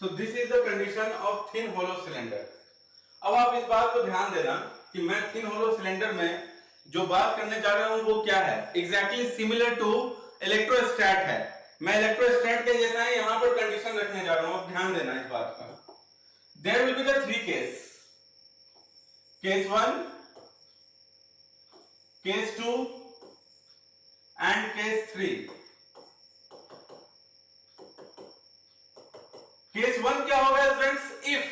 So this is the condition of thin hollow cylinder. अब आप इस बात को ध्यान देना कि मैं thin hollow cylinder में जो बात करने जा रहा हूं वो क्या है, exactly similar to electrostat है. मैं electrostat के जैसा ही यहां पर कंडीशन रखने जा रहा हूं. अब ध्यान देना इस बात का. There will be the three case. Case 1, case 2 and case 3. Case 1 क्या होगा friends, if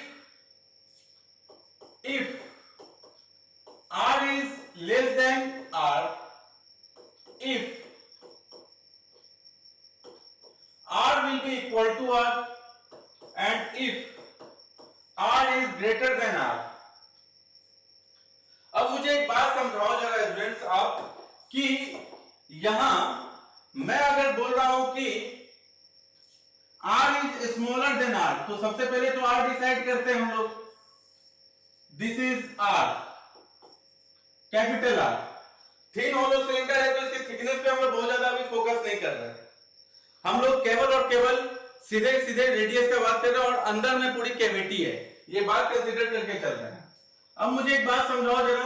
r is less than r, if r will be equal to r and if r is greater than r. अब मुझे एक बात समझाओ जरा students आप कि यहां मैं अगर बोल रहा हूं कि R is smaller than R, तो सबसे पहले तो R डिसाइड करते हैं हम लोग. This is R, capital R. Thin hollow cylinder है तो इसके थिकनेस पे हम लोग बहुत ज्यादा अभी फोकस नहीं कर रहे हैं. हम लोग केवल और केवल सीधे सीधे रेडियस का बात कर रहे हैं और अंदर में पूरी कैविटी है, ये बात कंसीडर करके चल रहे हैं. अब मुझे एक बात समझाओ जरा,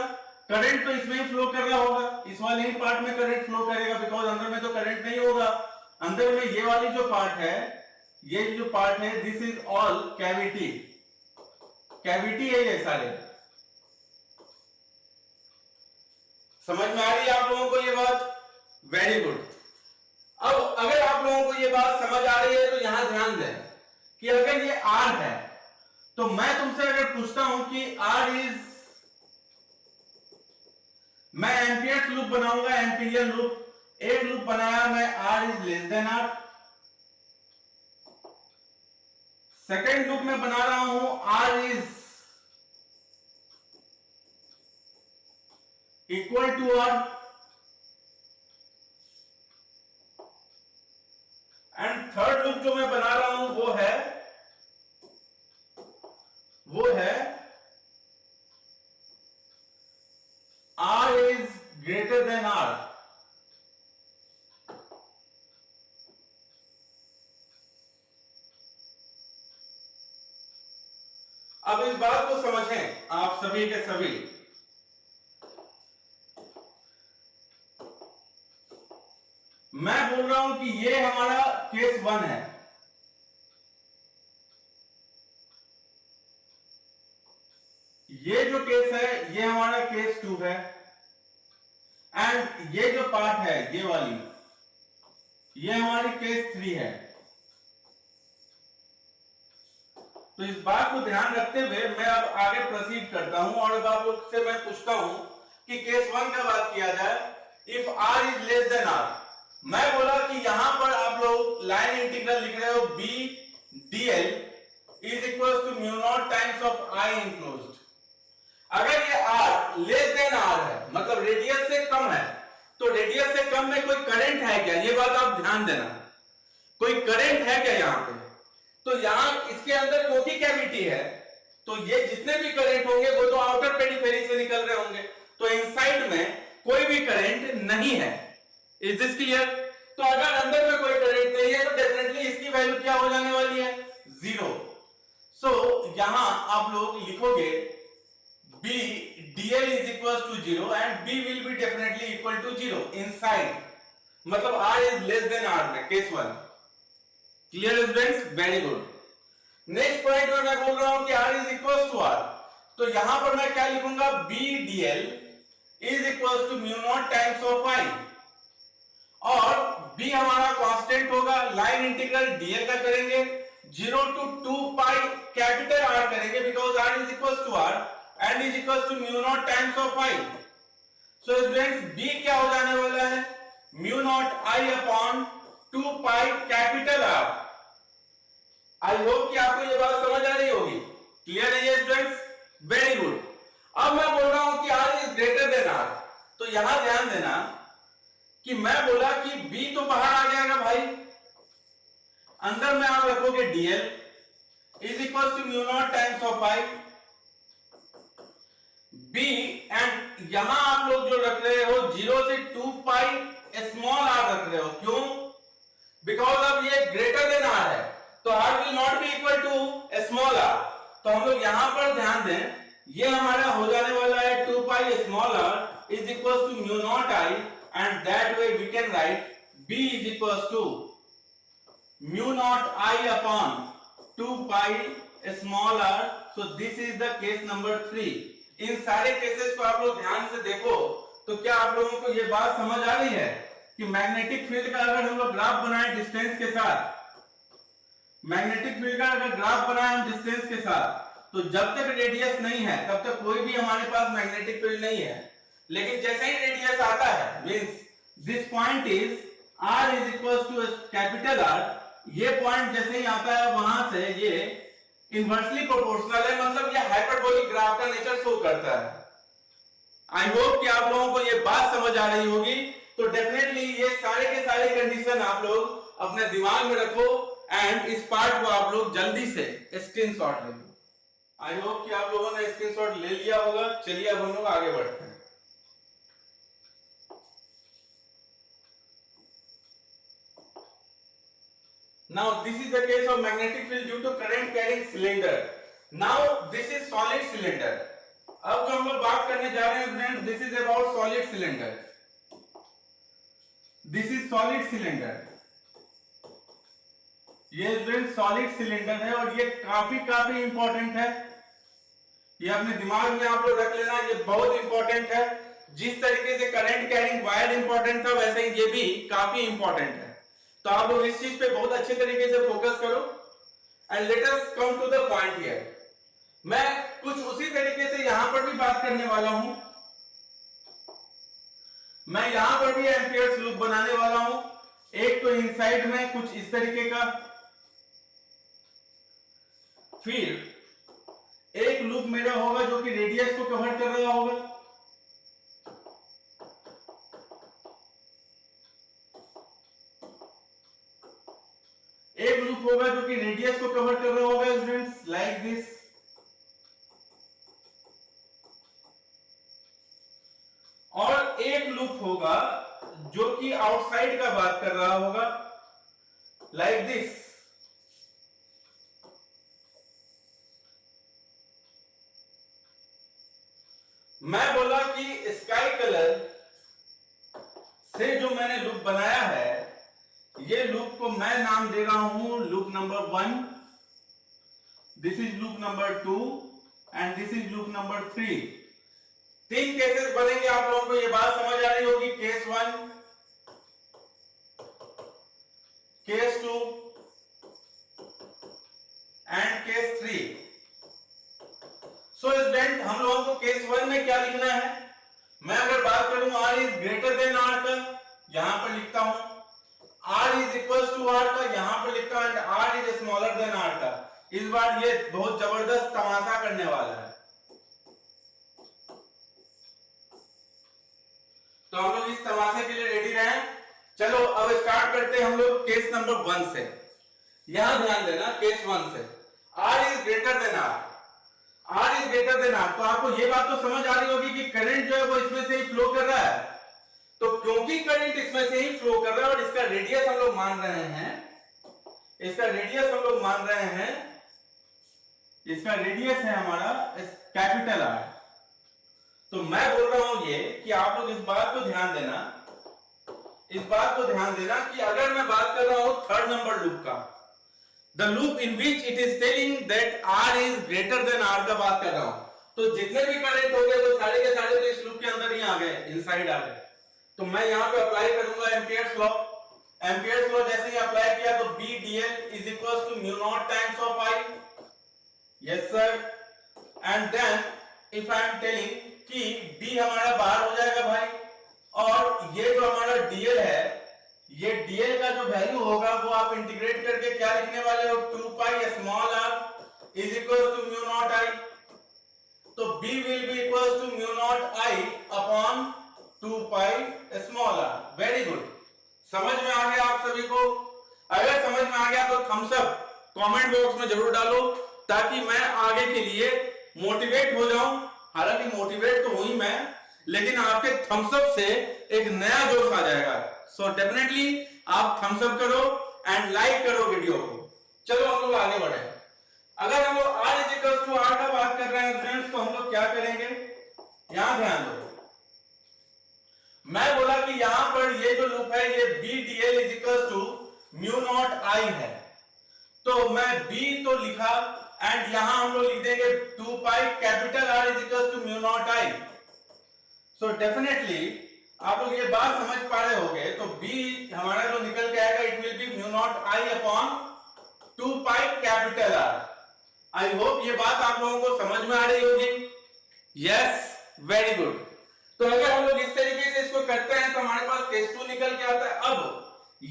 करंट तो इसमें ही फ्लो कर रहा होगा, इस वाले ही पार्ट में करंट फ्लो करेगा, बिकॉज अंदर में तो करंट नहीं होगा. अंदर में ये वाली जो पार्ट है, ये जो पार्ट है, this is all cavity. Cavity है ये सारे. समझ में आ रही है आप लोगों को ये बात? Very good. अब अगर आप लोगों को ये बात समझ आ रही है तो यहां ध्यान दें कि अगर ये R है तो मैं तुमसे अगर पूछता हूं कि R इज, मैं एम्पियर्स लूप बनाऊंगा, एम्पिरियल लूप. एक लूप बनाया मैं, R is less than R. Second loop में बना रहा हूं, R is equal to R. And third loop जो मैं बना रहा हूं वो है R is greater than R. अब इस बात को समझें आप सभी के सभी. मैं बोल रहा हूं कि ये हमारा केस 1 है, ये जो केस है ये हमारा केस 2 है, एंड ये जो पार्ट है ये वाली, ये हमारी केस 3 है. तो इस बात को ध्यान रखते हुए मैं अब आगे प्रोसीड करता हूं और अब आप लोग से मैं पूछता हूं कि केस 1 का बात किया जाए, if R is less than R, मैं बोला कि यहां पर आप लोग लाइन इंटीग्रल लिख रहे हो B DL is equal to mu not times of I enclosed. अगर ये r लेस देन r है, मतलब रेडियस से कम है, तो रेडियस से कम में कोई करंट है क्या, ये बात आप ध्यान देना। कोई करंट है क्या यहां पे? तो यहां इसके अंदर क्योंकि कैविटी है, तो ये जितने भी करंट होंगे वो तो आउटर पेरिफेरी से निकल रहे होंगे, तो इनसाइड में कोई भी करंट नहीं है। Is this clear? तो अगर अंदर में कोई करंट नहीं है तो डेफिनेटली इसकी वैल्यू क्या हो जाने वाली है, जीरो। सो यहां आप लोग लिखोगे B dl is equals to 0 and B will be definitely equal to 0 inside, मतलब R is less than R में, case 1। Clear students? Very good. Next point में मैं बोल रहा हूं कि R is equals to R, तो यहां पर मैं क्या लिखूंगा, B dl is equals to mu naught times of I, और B हमारा कांस्टेंट होगा, लाइन इंटीग्रल dl का करेंगे 0 to 2 pi कैपिटल R करेंगे, because R is equals to R and is equals to mu naught times of I. So students B क्या हो जाने वाला है, mu naught I upon 2 pi capital R। I hope कि आपको ये बात समझ आ रही होगी। क्लियर है ये स्टूडेंट्स? Very good. अब मैं बोल रहा हूं कि R is greater than R, तो यहां ध्यान देना कि मैं बोला कि B तो बाहर आ जाएगा भाई, अंदर में आप रखोगे dl is equals to mu naught times of I B, and यहां आप लोग जो रख रहे हो 0 से 2 पाई स्मॉल r रख रहे हो, क्यों? बिकॉज अब ये ग्रेटर देन r है, तो r will not be equal to small r, तो हम लोग यहां पर ध्यान दें, ये हमारा हो जाने वाला है 2 pi small r is equal to mu naught i, and that way we can write b is equal to mu naught i upon 2 pi small r। So this is the case number 3। इन सारे cases को आप लोग ध्यान से देखो, तो क्या आप लोगों को ये बात समझ आ रही है कि मैग्नेटिक फील्ड का अगर हम लोग ग्राफ बनाए डिस्टेंस के साथ, मैग्नेटिक फील्ड का अगर ग्राफ बनाए हम डिस्टेंस के साथ, तो जब तक रेडियस नहीं है तब तक कोई भी हमारे पास मैग्नेटिक फील्ड नहीं है, लेकिन जैसे ही रेडियस आता है, means this point is r is equal to capital R, ये पॉइंट जैसे ही आता है वहां से ये इनवर्सली प्रोपोर्शनल है, मतलब ये हाइपरबोलिक ग्राफ का नेचर शो करता है। आई होप कि आप लोगों को ये बात समझ आ रही होगी। तो डेफिनेटली ये सारे के सारे कंडीशन आप लोग अपने दिमाग में रखो, एंड इस पार्ट को आप लोग जल्दी से स्क्रीनशॉट ले लो। आई होप कि आप लोगों ने स्क्रीनशॉट ले लिया होगा। चलिए अब हम लोग आगे बढ़ते हैं। Now this is the case of magnetic field due to current carrying cylinder. Now this is solid cylinder. अब जो हम लोग बात करने जा रहे हैं student, this is about solid cylinder. This is solid cylinder. ये स्टूडेंट solid cylinder है और ये काफी इंपॉर्टेंट है। ये अपने दिमाग में आप लोग रख लेना, ये बहुत इंपॉर्टेंट है। जिस तरीके से करंट कैरिंग वायर इंपॉर्टेंट था, वैसे ही ये भी काफी इंपॉर्टेंट है। तो आप लोग इस चीज पे बहुत अच्छे तरीके से फोकस करो, and let us come to the point here. मैं कुछ उसी तरीके से यहां पर भी बात करने वाला हूं। मैं यहां पर भी एम्पियर्स लूप बनाने वाला हूं। एक तो इनसाइड में कुछ इस तरीके का, फिर एक लूप मेरा होगा जो कि रेडियस को कवर कर रहा होगा, एक लूप होगा जो कि रेडियस को कवर कर रहा होगा स्टूडेंट्स, लाइक दिस, और एक लूप होगा जो कि आउटसाइड का बात कर रहा होगा, लाइक दिस। मैं बोला कि स्काई कलर से जो मैंने लूप बनाया है, ये लूप को मैं नाम दे रहा हूं loop number 1, this is loop number 2 and this is loop number 3। 3 cases बनेंगे, आप लोगों को ये बात समझ आ रही होगी। Case 1, case 2 and case 3। So student, हम लोगों को केस 1 में क्या लिखना है? मैं अगर बात करूं r is greater than r का, यहां पर लिखता हूं इक्वल्स टू आर का यहां पर लिखता हूं and R is smaller than R का। इस बार ये बहुत जबरदस्त तमाशा करने वाला है। तो हम लोग इस तमाशे के लिए रेडी रहें। चलो अब स्टार्ट करते हैं हम लोग केस नंबर 1 से। यहां ध्यान देना केस 1 से, R is greater than R, R is greater than R। तो आपको ये बात तो समझ आ रही होगी कि करंट जो है वो इसमें से ही फ्लो कर रहा है। तो क्योंकि करंट इसमें से ही फ्लो कर रहा है और इसका रेडियस हम लोग मान रहे हैं, इसका रेडियस हम लोग मान रहे हैं, इसका रेडियस है हमारा कैपिटल R। तो मैं बोल रहा हूं ये कि आप लोग इस बात को ध्यान देना, इस बात को ध्यान देना कि अगर मैं बात कर रहा हूं थर्ड नंबर लूप का, the loop in which it is telling that R is greater than R का बात कर रहा हूं, तो जितने भी करंट हो गए वो सारे के सारे तो इस लूप के अंदर ही आ गए, इनसाइड आ गए। तो मैं यहां पे अप्लाई करूंगा एम्पियर्स लॉ। एम्पियर्स लॉ जैसे ही अप्लाई किया तो B dl is equals to mu not times of I। Yes sir. And then if I am telling कि B हमारा बाहर हो जाएगा भाई, और ये जो हमारा dl है, ये dl का जो वैल्यू होगा वो आप इंटीग्रेट करके क्या लिखने वाले हो, 2 pi small r is equal to mu naught I। तो B will be equal to mu naught I upon 2 pi small r। Very good, समझ में आ गया आप सभी को? अगर समझ में आ गया तो थम्स अप कमेंट बॉक्स में जरूर डालो ताकि मैं आगे के लिए मोटिवेट हो जाऊं। हालांकि मोटिवेट तो हुई मैं, लेकिन आपके थम्स अप से एक नया जोश आ जाएगा। सो डेफिनेटली आप थम्स अप करो एंड लाइक करो वीडियो को। चलो हम लोग आगे बढ़े। अगर हम लोग R is equal to R का बात कर रहे हैं फ्रेंड्स, तो हम लोग क्या करेंगे, यहां ध्यान दो। मैं बोला कि यहां पर ये जो लूप है ये B dl is equal to mu naught I है, तो मैं B तो लिखा एंड यहां हम लोग लिख देंगे 2 pi capital R is equal to mu naught I। So definitely आप लोग ये बात समझ पा रहे होंगे, तो B हमारा जो निकल के आएगा it will be mu naught I upon 2 pi capital R। I hope ये बात आप लोगों को समझ में आ रही होगी। Yes, very good. तो अगर हम लोग इस तरीके से इसको करते हैं तो हमारे पास केस 2 निकल के आता है। अब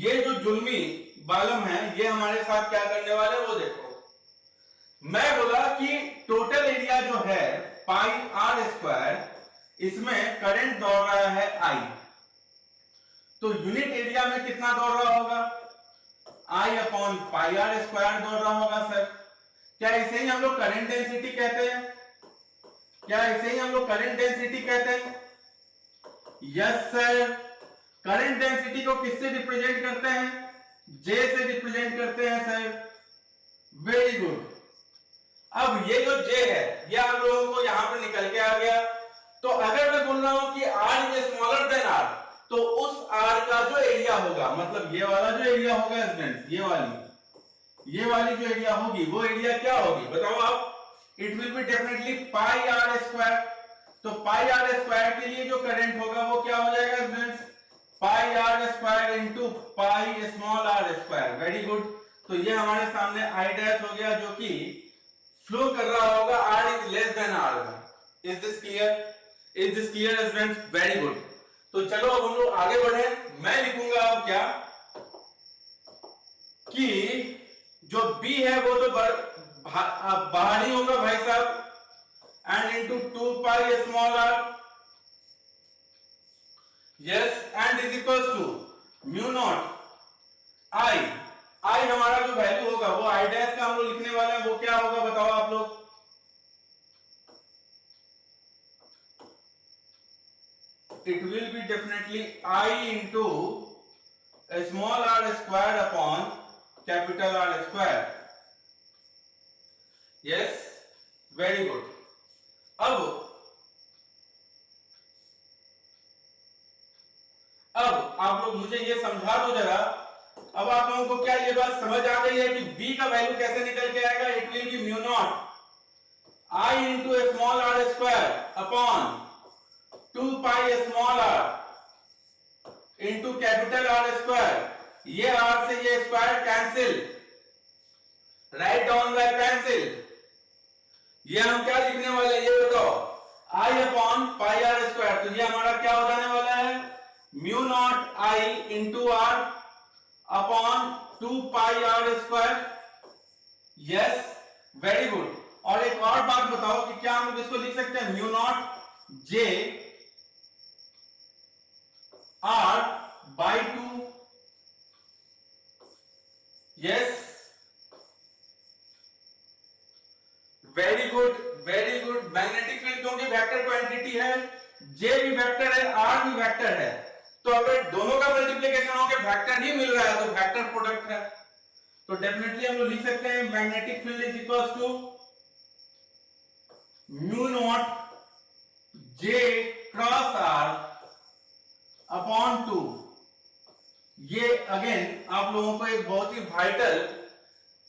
ये जो जुल्मी बालम है ये हमारे साथ क्या करने वाले हैं वो देखो। मैं बोला कि टोटल एरिया जो है पाई R स्क्वायर, इसमें करंट दौड़ रहा है I, तो यूनिट एरिया में कितना दौड़ रहा होगा, I upon pi R square दौड़ रहा होगा। सर क्या इसे ही हम लोग करंट डेंसिटी कहते हैं? क्या इसे ही हम लोग करंट डेंसिटी कहते हैं? Yes sir. करंट डेंसिटी को किससे रिप्रेजेंट करते हैं? J से रिप्रेजेंट करते हैं सर। Very good. अब ये जो J है ये आप लोगों को यहां पर निकल के आ गया। तो अगर मैं बोल रहा हूं कि R is smaller then R, तो उस R का जो एरिया होगा, मतलब ये वाला जो एरिया होगा स्टूडेंट्स, ये वाली जो एरिया होगी वो एरिया क्या होगी बताओ आप? It will be definitely pi R square. तो पाई R स्क्वायर के लिए जो करंट होगा वो क्या हो जाएगा स्टूडेंट्स, पाई R स्क्वायर इनटू पाई small r square. Very good. तो ये हमारे सामने I डैश हो गया जो कि फ्लो कर रहा होगा R is less than R में। Is this clear? Is this clear students? Very good. तो चलो अब हम लोग आगे बढ़े। मैं लिखूंगा अब क्या कि जो B है वो तो बाहर ही होगा भाई साहब, and into 2 pi small r। Yes, and is equals to mu naught I। I हमारा जो वैल्यू होगा वो I डैश का हम लोग लिखने वाले हैं, वो क्या होगा बताओ आप लोग? It will be definitely I into a small r square upon capital R square। Yes, very good। अब आप लोग मुझे ये समझा दो जरा। अब आप लोगों को क्या ये बात समझ आ गई है कि B का वैल्यू कैसे निकल के आएगा? It will be mu naught I into a small r square upon 2 pi small r into capital R square. ये R से ये square cancel, right down by cancel. ये हम क्या लिखने वाले हैं ये बताओ? I upon pi R square. तो ये हमारा क्या हो जाने वाला है? Mu naught I into R upon 2 pi R square. Yes, very good. और एक और बात बताओ कि क्या हम लोग इसको लिख सकते हैं mu naught J R by 2। Yes, very good, very good. Magnetic field क्योंकि वेक्टर क्वांटिटी है, जे भी वेक्टर है, आर भी वेक्टर है, तो अगर दोनों का मल्टीप्लिकेशन हो के वेक्टर ही मिल रहा है तो वेक्टर प्रोडक्ट है। तो डेफिनेटली हम लोग लिख सकते हैं magnetic field is equal to mu naught J cross R upon 2। ये अगेन आप लोगों को एक बहुत ही वाइटल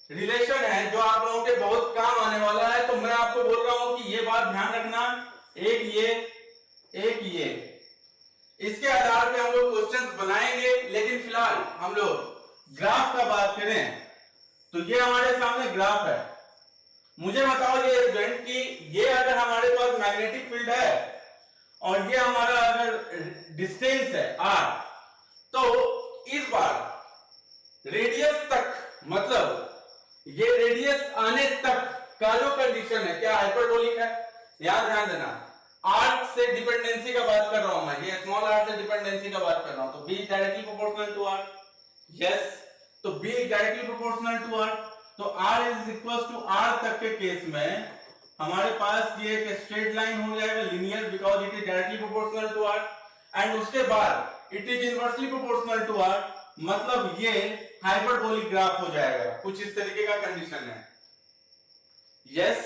रिलेशन है जो आप लोगों के बहुत काम आने वाला है। तो मैं आपको बोल रहा हूं कि ये बात ध्यान रखना, एक ये इसके आधार पे हम लोग क्वेश्चंस बनाएंगे। लेकिन फिलहाल हम लोग ग्राफ का बात करें तो ये हमारे सामने ग्राफ है। मुझे बताओ ये स्टूडेंट कि ये अगर हमारे पास मैग्नेटिक फील्ड है और ये हमारा अगर डिस्टेंस है r, तो इस बार रेडियस तक, मतलब ये रेडियस आने तक का जो कंडीशन है क्या हाइपरबोलिक है? याद ध्यान देना, आर्क से डिपेंडेंसी का बात कर रहा हूं मैं, ये स्मॉल आर से डिपेंडेंसी का बात कर रहा हूं। तो b directly proportional to r। यस, तो b directly proportional to r, तो r is equal to r तक के केस में हमारे पास ये एक स्ट्रेट लाइन हो जाएगा linear, because it is directly proportional to r। And उसके बाद it is inversely proportional to r, मतलब ये हाइपरबोलिक ग्राफ हो जाएगा। कुछ इस तरीके का कंडीशन है। यस,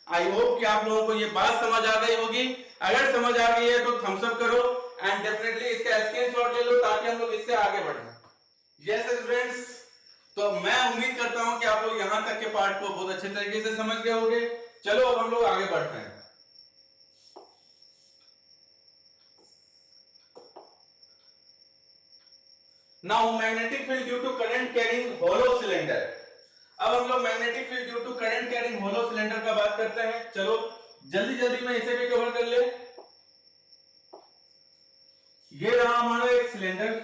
आई होप कि आप लोगों को ये बात समझ आ गई होगी। अगर समझ आ गई है तो थम्स अप करो एंड डेफिनेटली इसका स्क्रीनशॉट ले लो ताकि हम लोग इससे आगे बढ़ें। यस स्टूडेंट्स, तो मैं उम्मीद करता हूं कि आप लोग यहां तक के पार्ट को बहुत अच्छे तरीके से समझ गए होंगे। चलो अब हम लोग आगे बढ़ते हैं। Now magnetic field due to current carrying hollow cylinder. अब हम लोग magnetic field due to current carrying hollow cylinder का बात करते हैं। चलो जल्दी जल्दी में इसे भी कवर कर ले। ये रहा हमारा एक सिलेंडर,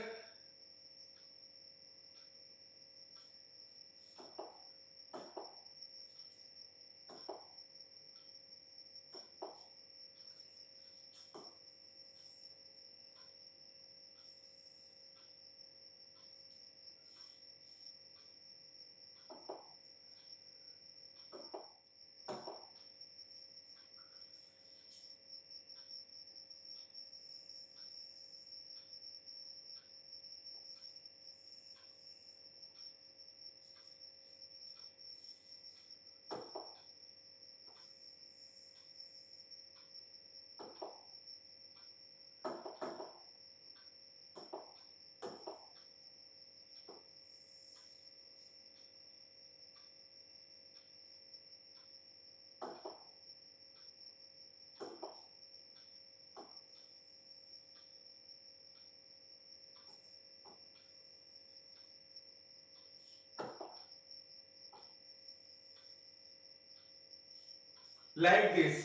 लाइक दिस।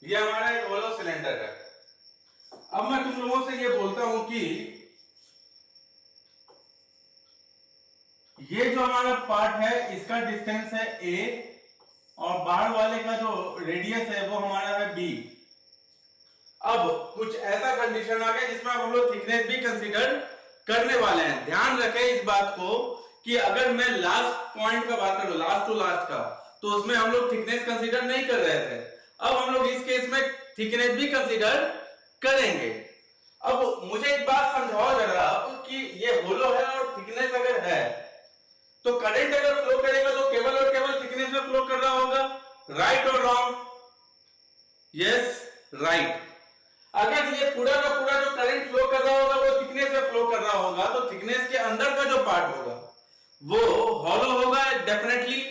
ये हमारा एक होलो सिलेंडर है। अब मैं तुम लोगों से ये बोलता हूं कि ये जो हमारा पार्ट है इसका डिस्टेंस है a और बाहर वाले का जो रेडियस है वो हमारा है b। अब कुछ ऐसा कंडीशन आ गया जिसमें हम लोग थिकनेस भी कंसीडर करने वाले हैं। ध्यान रखें इस बात को कि अगर मैं लास्ट पॉइंट का बात करूं, लास्ट टू लास्ट का, तो उसमें हम लोग थिकनेस कंसीडर नहीं कर रहे थे। अब हम लोग इस केस में थिकनेस भी कंसीडर करेंगे। अब मुझे एक बात समझाओ जरा कि ये होलो है और थिकनेस अगर है तो करंट अगर फ्लो करेगा तो केवल और केवल थिकनेस में फ्लो कर रहा होगा, राइट और रॉन्ग? Yes, right. अगर ये पूरा का पूरा जो करंट फ्लो कर रहा होगा वो थिकनेस में फ्लो कर रहा होगा तो थिकनेस के अंदर का जो पार्ट होगा वो हॉलो होगा डेफिनेटली।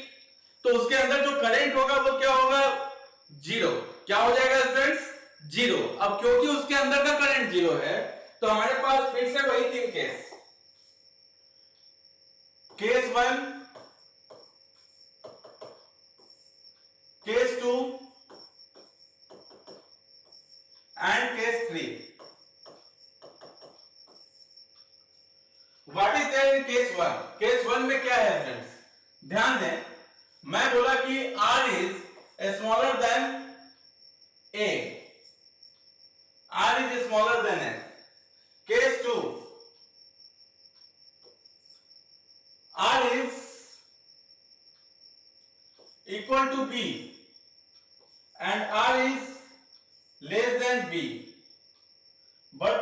तो उसके अंदर जो करंट होगा वो क्या होगा? जीरो। क्या हो जाएगा स्टूडेंट्स? जीरो। अब क्योंकि उसके अंदर का करंट जीरो है तो हमारे पास फिर से वही तीन case, case 1, case 2 and case 3. What is there in case 1? ध्यान दें, मैं बोला कि R is smaller then A, R is smaller then A. Case 2, R is equal to B and R is less than B but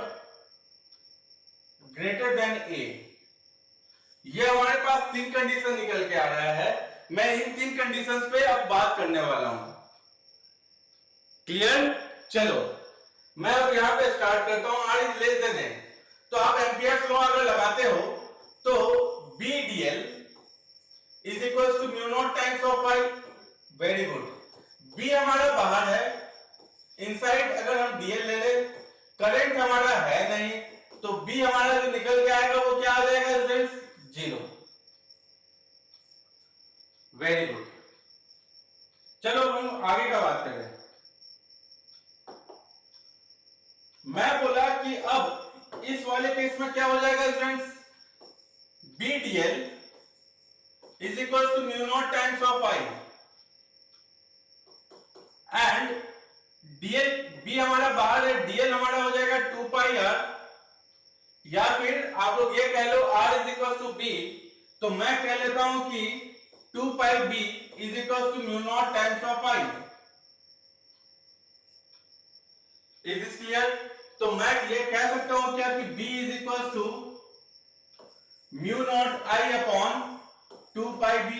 greater than A. ये हमारे पास तीन condition निकल के आ रहा है. मैं इन तीन कंडीशंस पे अब बात करने वाला हूं. क्लियर? चलो मैं अब यहां पे स्टार्ट करता हूं. R is less than A. तो आप एम्पियर्स लॉ अगर लगाते हो तो B dl is equals to mu naught times of I. Very good. B हमारा बाहर है, इनसाइड अगर हम dl ले ले, करंट हमारा है नहीं, तो B हमारा जो निकल के आएगा वो क्या आ जाएगा स्टूडेंट्स? 0. Very good. चलो हम आगे का बात करें. मैं बोला कि अब इस वाले केस में क्या हो जाएगा students? B dl is equals to mu naught times of I and dl, B हमारा बाहर है, dl हमारा हो जाएगा 2 pi r, या फिर आप लोग ये कह लो R is equals to B, तो मैं कह लेता हूं कि 2 pi B is equals to mu naught times of I. Is this clear? तो मैं ये कह सकता हूं क्या कि B is equals to mu naught I upon 2 pi B.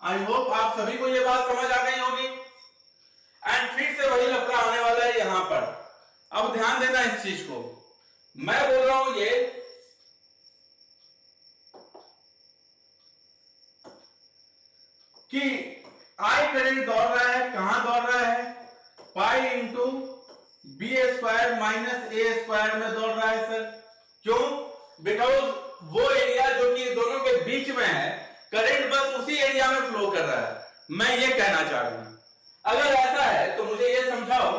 I hope आप सभी को ये बात समझ आ गई होगी. एंड फिर से वही लफड़ा आने वाला है यहां पर. अब ध्यान देना इस चीज को. मैं बोल रहा हूं ये कि आई करंट दौड़ रहा है, कहां दौड़ रहा है? Pi into b square minus ए स्क्वायर में दौड़ रहा है सर. क्यों? बिकॉज वो एरिया जो कि दोनों के बीच में है, करंट बस उसी एरिया में फ्लो कर रहा है. मैं ये कहना चाह रहा हूं. अगर ऐसा है तो मुझे ये समझाओ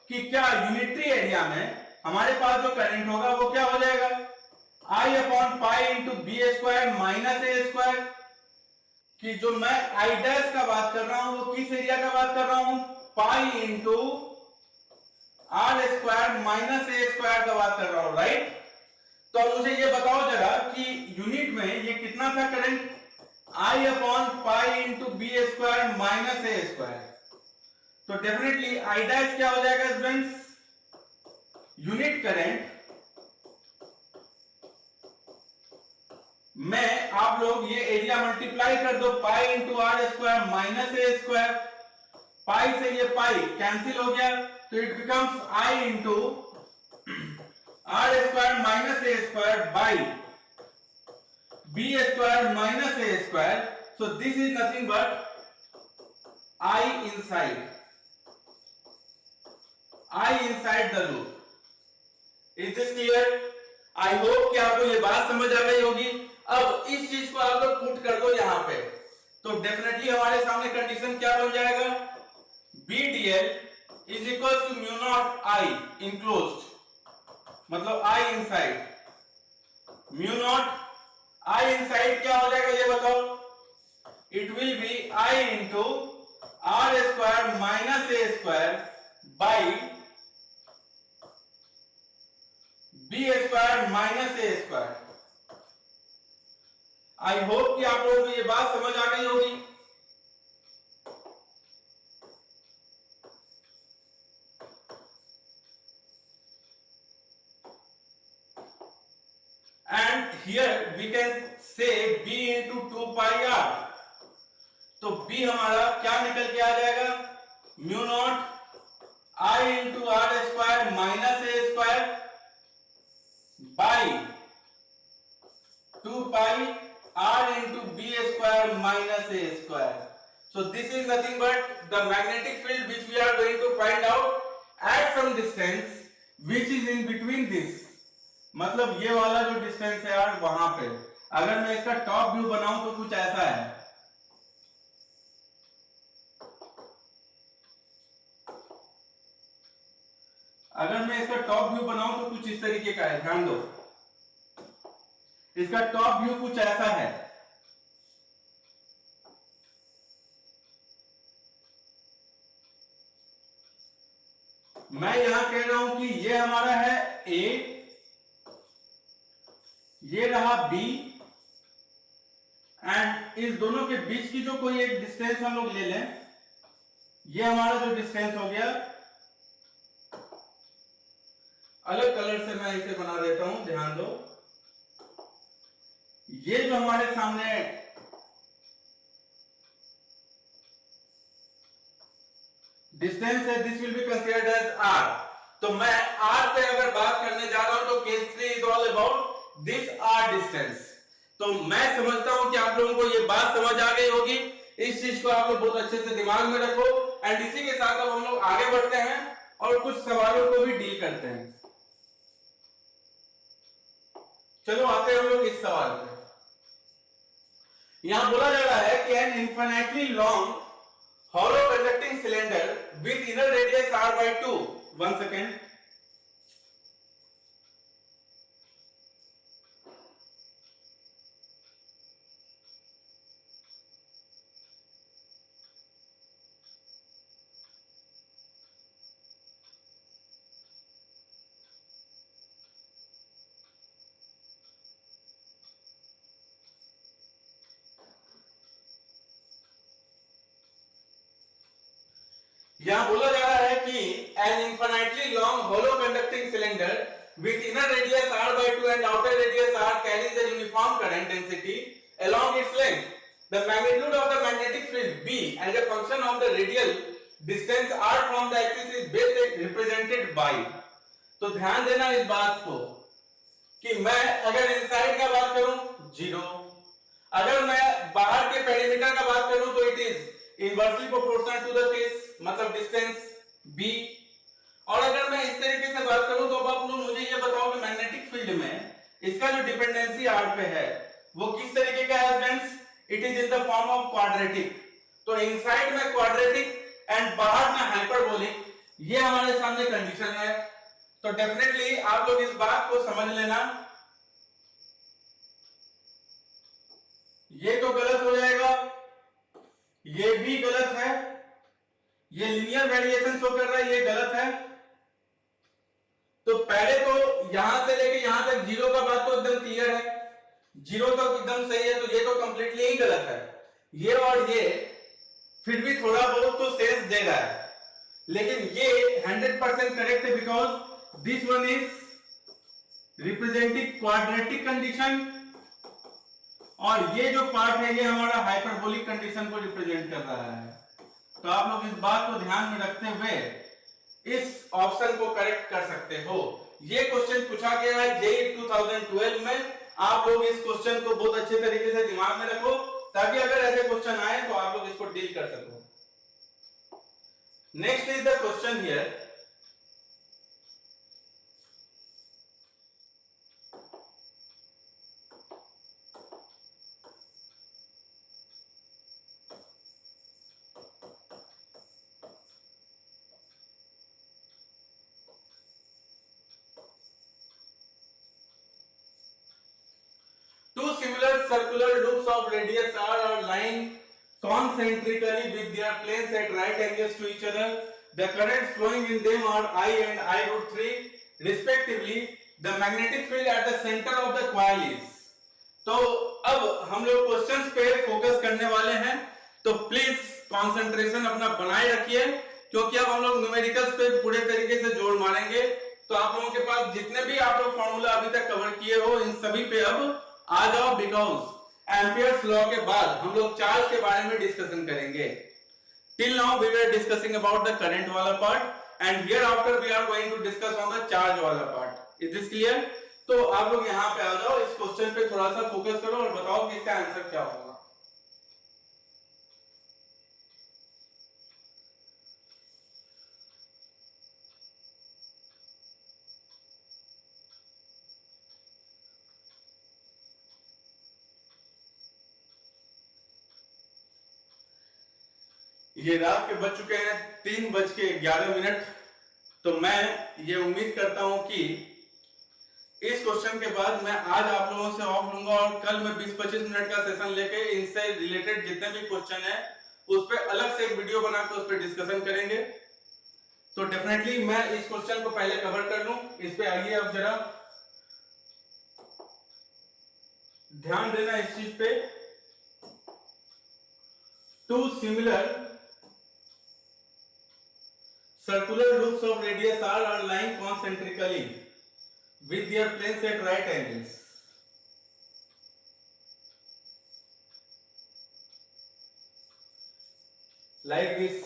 कि क्या यूनिटरी एरिया में हमारे पास जो करंट होगा वो क्या हो जाएगा? I upon pi into b square minus A square. कि जो मैं आई डैश का बात कर रहा हूं वो किस एरिया का बात कर रहा हूं? Pi into are square minus A square का बात कर रहा हूं. राइट? तो मुझे ये बताओ जरा कि यूनिट में ये कितना था current? I upon pi into b square minus A square. तो डेफिनेटली आई डैश क्या हो जाएगा स्टूडेंट्स? यूनिट करंट में आप लोग ये एरिया मल्टीप्लाई कर दो, pi into are square minus A square. Pi से ये पाई कैंसिल हो गया, तो it becomes I into are square minus A square by B square minus A square. So this is nothing but I inside, I inside the loop. Is this clear? I hope कि आपको ये बात समझ आ गई होगी. अब इस चीज को आप लोग पुट कर दो यहां पे, तो डेफिनेटली हमारे सामने कंडीशन क्या बन जाएगा? B dl is equal to mu naught I enclosed, मतलब I inside. Mu naught I inside क्या हो जाएगा ये बताओ? It will be I into are square minus A square by B square minus A square. I hope कि आप लोगों को ये बात समझ आ गई होगी. And here we can say b into 2 pi r. तो b हमारा क्या निकल के आ जाएगा? Mu naught I into are square minus A square by 2 pi r into b square minus a square. So this is nothing but the magnetic field which we are going to find out at some distance which is in between this. मतलब ये वाला जो distance है यार वहां पे, अगर मैं इसका टॉप व्यू बनाऊं तो कुछ ऐसा है. अगर मैं इसका टॉप व्यू बनाऊं तो कुछ इस तरीके का है. ध्यान दो. इसका टॉप व्यू कुछ ऐसा है। मैं यहां कह रहा हूं कि ये हमारा है ए, ये रहा बी, एंड इस दोनों के बीच की जो कोई एक डिस्टेंस हम लोग ले लें, ये हमारा जो डिस्टेंस हो गया, अलग कलर से मैं इसे बना देता हूं, ध्यान दो। ये जो हमारे सामने डिस्टेंस है, this will be considered as R. तो मैं आर पे अगर बात करने जा रहा हूं तो case 3 is all about this R distance. तो मैं समझता हूं कि आप लोगों को ये बात समझ आ गई होगी। इस चीज को आप लोग बहुत अच्छे से दिमाग में रखो, एंड इसी के साथ अब हम लोग आगे बढ़ते हैं और कुछ सवालों को भी डील करते हैं। चलो आते हैं हम लोग इस सवाल पे। यहां बोला जा रहा है कि an infinitely long hollow conducting cylinder with inner radius r by 2, 1 second, यहां बोला जा रहा है कि an infinitely long hollow conducting cylinder with inner radius r by 2 and outer radius r carries a uniform current density along its length. The magnitude of the magnetic field B and a function of the radial distance r from the axis is best represented by. तो ध्यान देना इस बात को कि मैं अगर inside का बात करूं 0, अगर मैं बाहर के पेरीमीटर का बात करूं तो it is inversely proportional to the case, मतलब डिस्टेंस b। और अगर मैं इस तरीके से बात करूं तो अब आप लोग मुझे ये बताओ कि मैग्नेटिक फील्ड में इसका जो डिपेंडेंसी r पे है वो किस तरीके का है friends? It is in the form of quadratic. तो इनसाइड में क्वाड्रेटिक एंड बाहर में हाइपरबोलिक, ये हमारे सामने कंडीशन है। तो डेफिनेटली आप लोग इस बात को समझ लेना, ये तो गलत हो जाएगा, ये भी गलत है, ये लीनियर वेरिएशन शो कर रहा है, ये गलत है। तो पहले तो यहां से लेके यहां तक 0 का बात तो एकदम क्लियर है, 0 तक एकदम सही है, तो ये तो कंप्लीटली ही गलत है। ये और ये फिर भी थोड़ा बहुत तो सेंस दे रहा है, लेकिन ये 100% करेक्ट है because this one is representing quadratic condition और ये जो पार्ट है ये हमारा हाइपरबोलिक कंडीशन को रिप्रेजेंट कर रहा है। तो आप लोग इस बात को ध्यान में रखते हुए इस ऑप्शन को करेक्ट कर सकते हो। ये क्वेश्चन पूछा गया है जेईई 2012 में। आप लोग इस क्वेश्चन को बहुत अच्छे तरीके से दिमाग में रखो ताकि अगर ऐसे क्वेश्चन आए तो आप लोग इसको डील कर सको। Next is the question here, circular loops of radius r are lying concentrically with their planes at right angles to each other. The currents flowing in them are I and I root 3 respectively. The magnetic field at the center of the coil is. तो अब हम लोग questions पे focus करने वाले हैं, तो please concentration अपना बनाए रखिए क्योंकि अब हम लोग न्यूमेरिकल्स पे पूरे तरीके से जोर मारेंगे। तो आप लोगों के पास जितने भी आप लोग फॉर्मूला अभी तक कवर किए हो इन सभी पे अब आ जाओ, बिकॉज एम्पियर्स लॉ के बाद हम लोग चार्ज के बारे में डिस्कशन करेंगे। Till now we were discussing about the current वाला part and hereafter we are going to discuss on the charge वाला पार्ट। Is this clear? तो आप लोग यहां पे आ जाओ, इस क्वेश्चन पे थोड़ा सा फोकस करो और बताओ कि इसका आंसर क्या होगा। ये रात के बज चुके हैं 3:11। तो मैं ये उम्मीद करता हूं कि इस क्वेश्चन के बाद मैं आज आप लोगों से ऑफ लूंगा कल मैं 20-25 मिनट का सेशन लेके इनसे रिलेटेड जितने भी क्वेश्चन है उस पे अलग से एक वीडियो बना के उस पे डिस्कशन करेंगे। तो डेफिनेटली मैं इस क्वेश्चन को पहले कवर कर लूं। इस पे आइए अब जरा ध्यान देना इस चीज पे। Two similar circular loops of radius r are lying concentrically with their planes at right angles. Like this.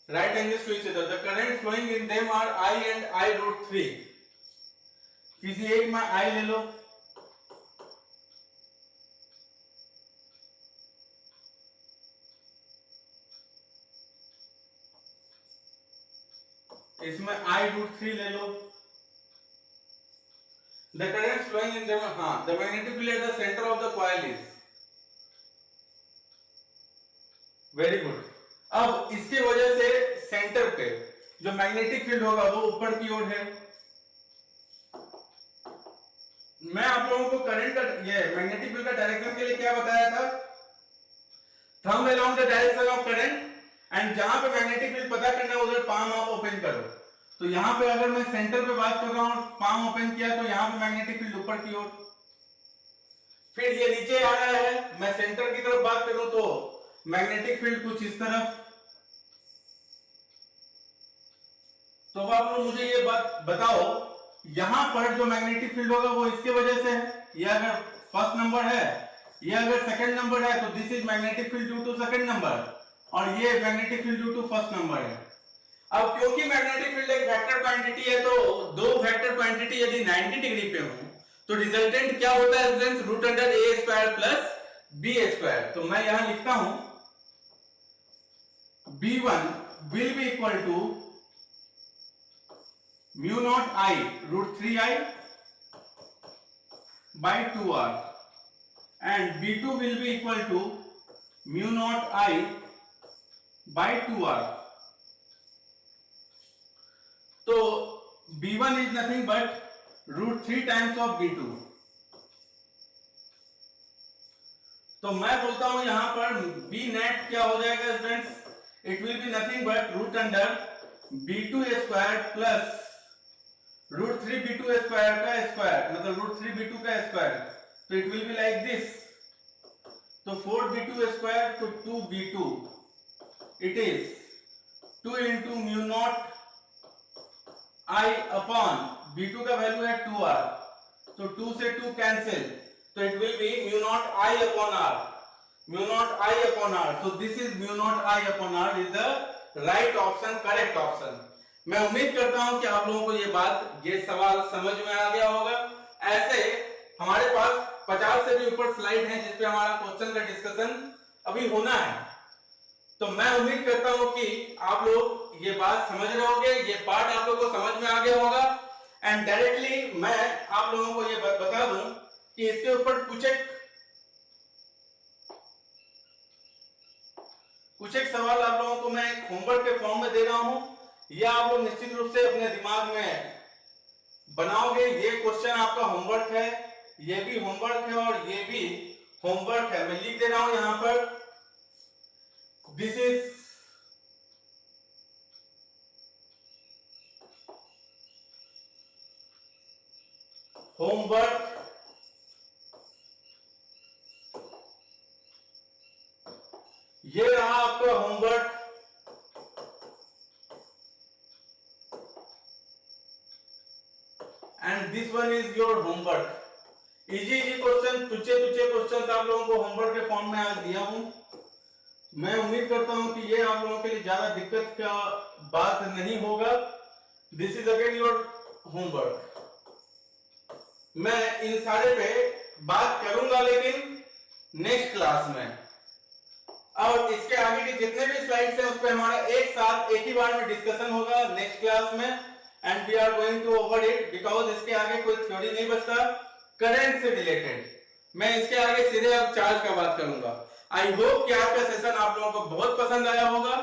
Right angles to each other. The current flowing in them are I and I root 3. किसी एक में I ले लो, इसमें I root 3 ले लो। The current flowing in them, हाँ, the magnetic field at the center of the coil is very good। अब इसकी वजह से सेंटर पे जो मैग्नेटिक फील्ड होगा वो ऊपर की ओर है। मैं आप लोगों को करंट का ये मैग्नेटिक फील्ड का डायरेक्शन के लिए क्या बताया था? Thumb along the direction of current and जहां पे मैग्नेटिक फील्ड पता करना है उधर पाम आप ओपन करो। तो यहां पे अगर मैं सेंटर पे बात कर रहा हूं, पाम ओपन किया तो यहां पे मैग्नेटिक फील्ड ऊपर की ओर। फिर ये नीचे आ रहा है, मैं सेंटर की तरफ बात करूं तो मैग्नेटिक फील्ड कुछ इस तरफ। तो अब आप लोग मुझे ये बात बताओ, यहां पर जो मैग्नेटिक फील्ड होगा वो इसके वजह से है। ये अगर फर्स्ट नंबर है, ये अगर सेकंड नंबर है तो this is magnetic field due to second number, और ये magnetic field due to first number है। अब क्योंकि मैग्नेटिक फील्ड एक वेक्टर क्वांटिटी है, तो दो वेक्टर क्वांटिटी यदि 90 डिग्री पे हो तो रिजल्टेंट क्या होता है students? Root under A square plus B square. तो मैं यहां लिखता हूं b1 will be equal to mu naught I root 3i by 2r and b2 will be equal to mu naught I by 2r। तो b1 is nothing but root 3 times of b2। तो मैं बोलता हूं यहां पर b net क्या हो जाएगा students? It will be nothing but root under b2 square plus root 3 b2 square का स्क्वायर, मतलब रूट 3 b2 का स्क्वायर। तो it will be like this. तो 4b2 स्क्वायर तो 2b2, it is 2 into mu naught I upon b2 का value है 2r, तो 2 से 2 कैंसिल, तो it will be mu naught I upon r, mu naught I upon r। So this is mu naught I upon r is the right option, correct option. मैं उम्मीद करता हूं कि आप लोगों को ये सवाल समझ में आ गया होगा। ऐसे हमारे पास 50 से भी ऊपर स्लाइड हैं जिसपे हमारा क्वेश्चन का डिस्कशन अभी होना है। तो मैं उम्मीद करता हूं कि आप लोग ये बात समझ रहे होंगे, ये पार्ट आप लोगों को समझ में आ गया होगा। एंड डायरेक्टली मैं आप लोगों को ये बता दूं कि इसके ऊपर कुछ एक सवाल आप लोगों को मैं होमवर्क के फॉर्म में दे रहा हूं। ये आप लोग निश्चित रूप से अपने दिमाग में बनाओगे। ये क्वेश्चन आपका होमवर्क है, ये भी होमवर्क है और ये भी होमवर्क है। मैं लिख दे रहा हूं यहां पर, दिस इज होमवर्क ये रहा आपका homework. And this one is your homework. Easy question, तुच्चे क्वेश्चन आप लोगों को होमवर्क के फॉर्म में आज दिया हूं। मैं उम्मीद करता हूं कि ये आप लोगों के लिए ज्यादा दिक्कत का बात नहीं होगा। This is again your homework. मैं इन सारे पे बात करूंगा लेकिन नेक्स्ट क्लास में, और इसके आगे के जितने भी स्लाइड्स हैं उस पे हमारा एक साथ एक ही बार में डिस्कशन होगा नेक्स्ट क्लास में। And we are going to over it because इसके आगे कोई थ्योरी नहीं बचता करंट से रिलेटेड। मैं इसके आगे सीधे अब चार्ज का बात करूंगा। आई होप कि आज का सेशन आप लोगों को बहुत पसंद आया होगा।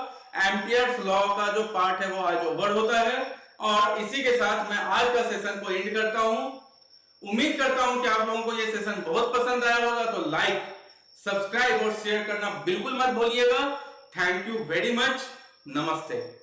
एम्पियर्स लॉ का जो पार्ट है वो आज ओवर होता है और इसी के साथ मैं आज का सेशन को एंड करता हूं। उम्मीद करता हूं कि आप लोगों को यह सेशन बहुत पसंद आया होगा, तो लाइक, सब्सक्राइब और शेयर करना बिल्कुल मत भूलिएगा। Thank you very much. नमस्ते।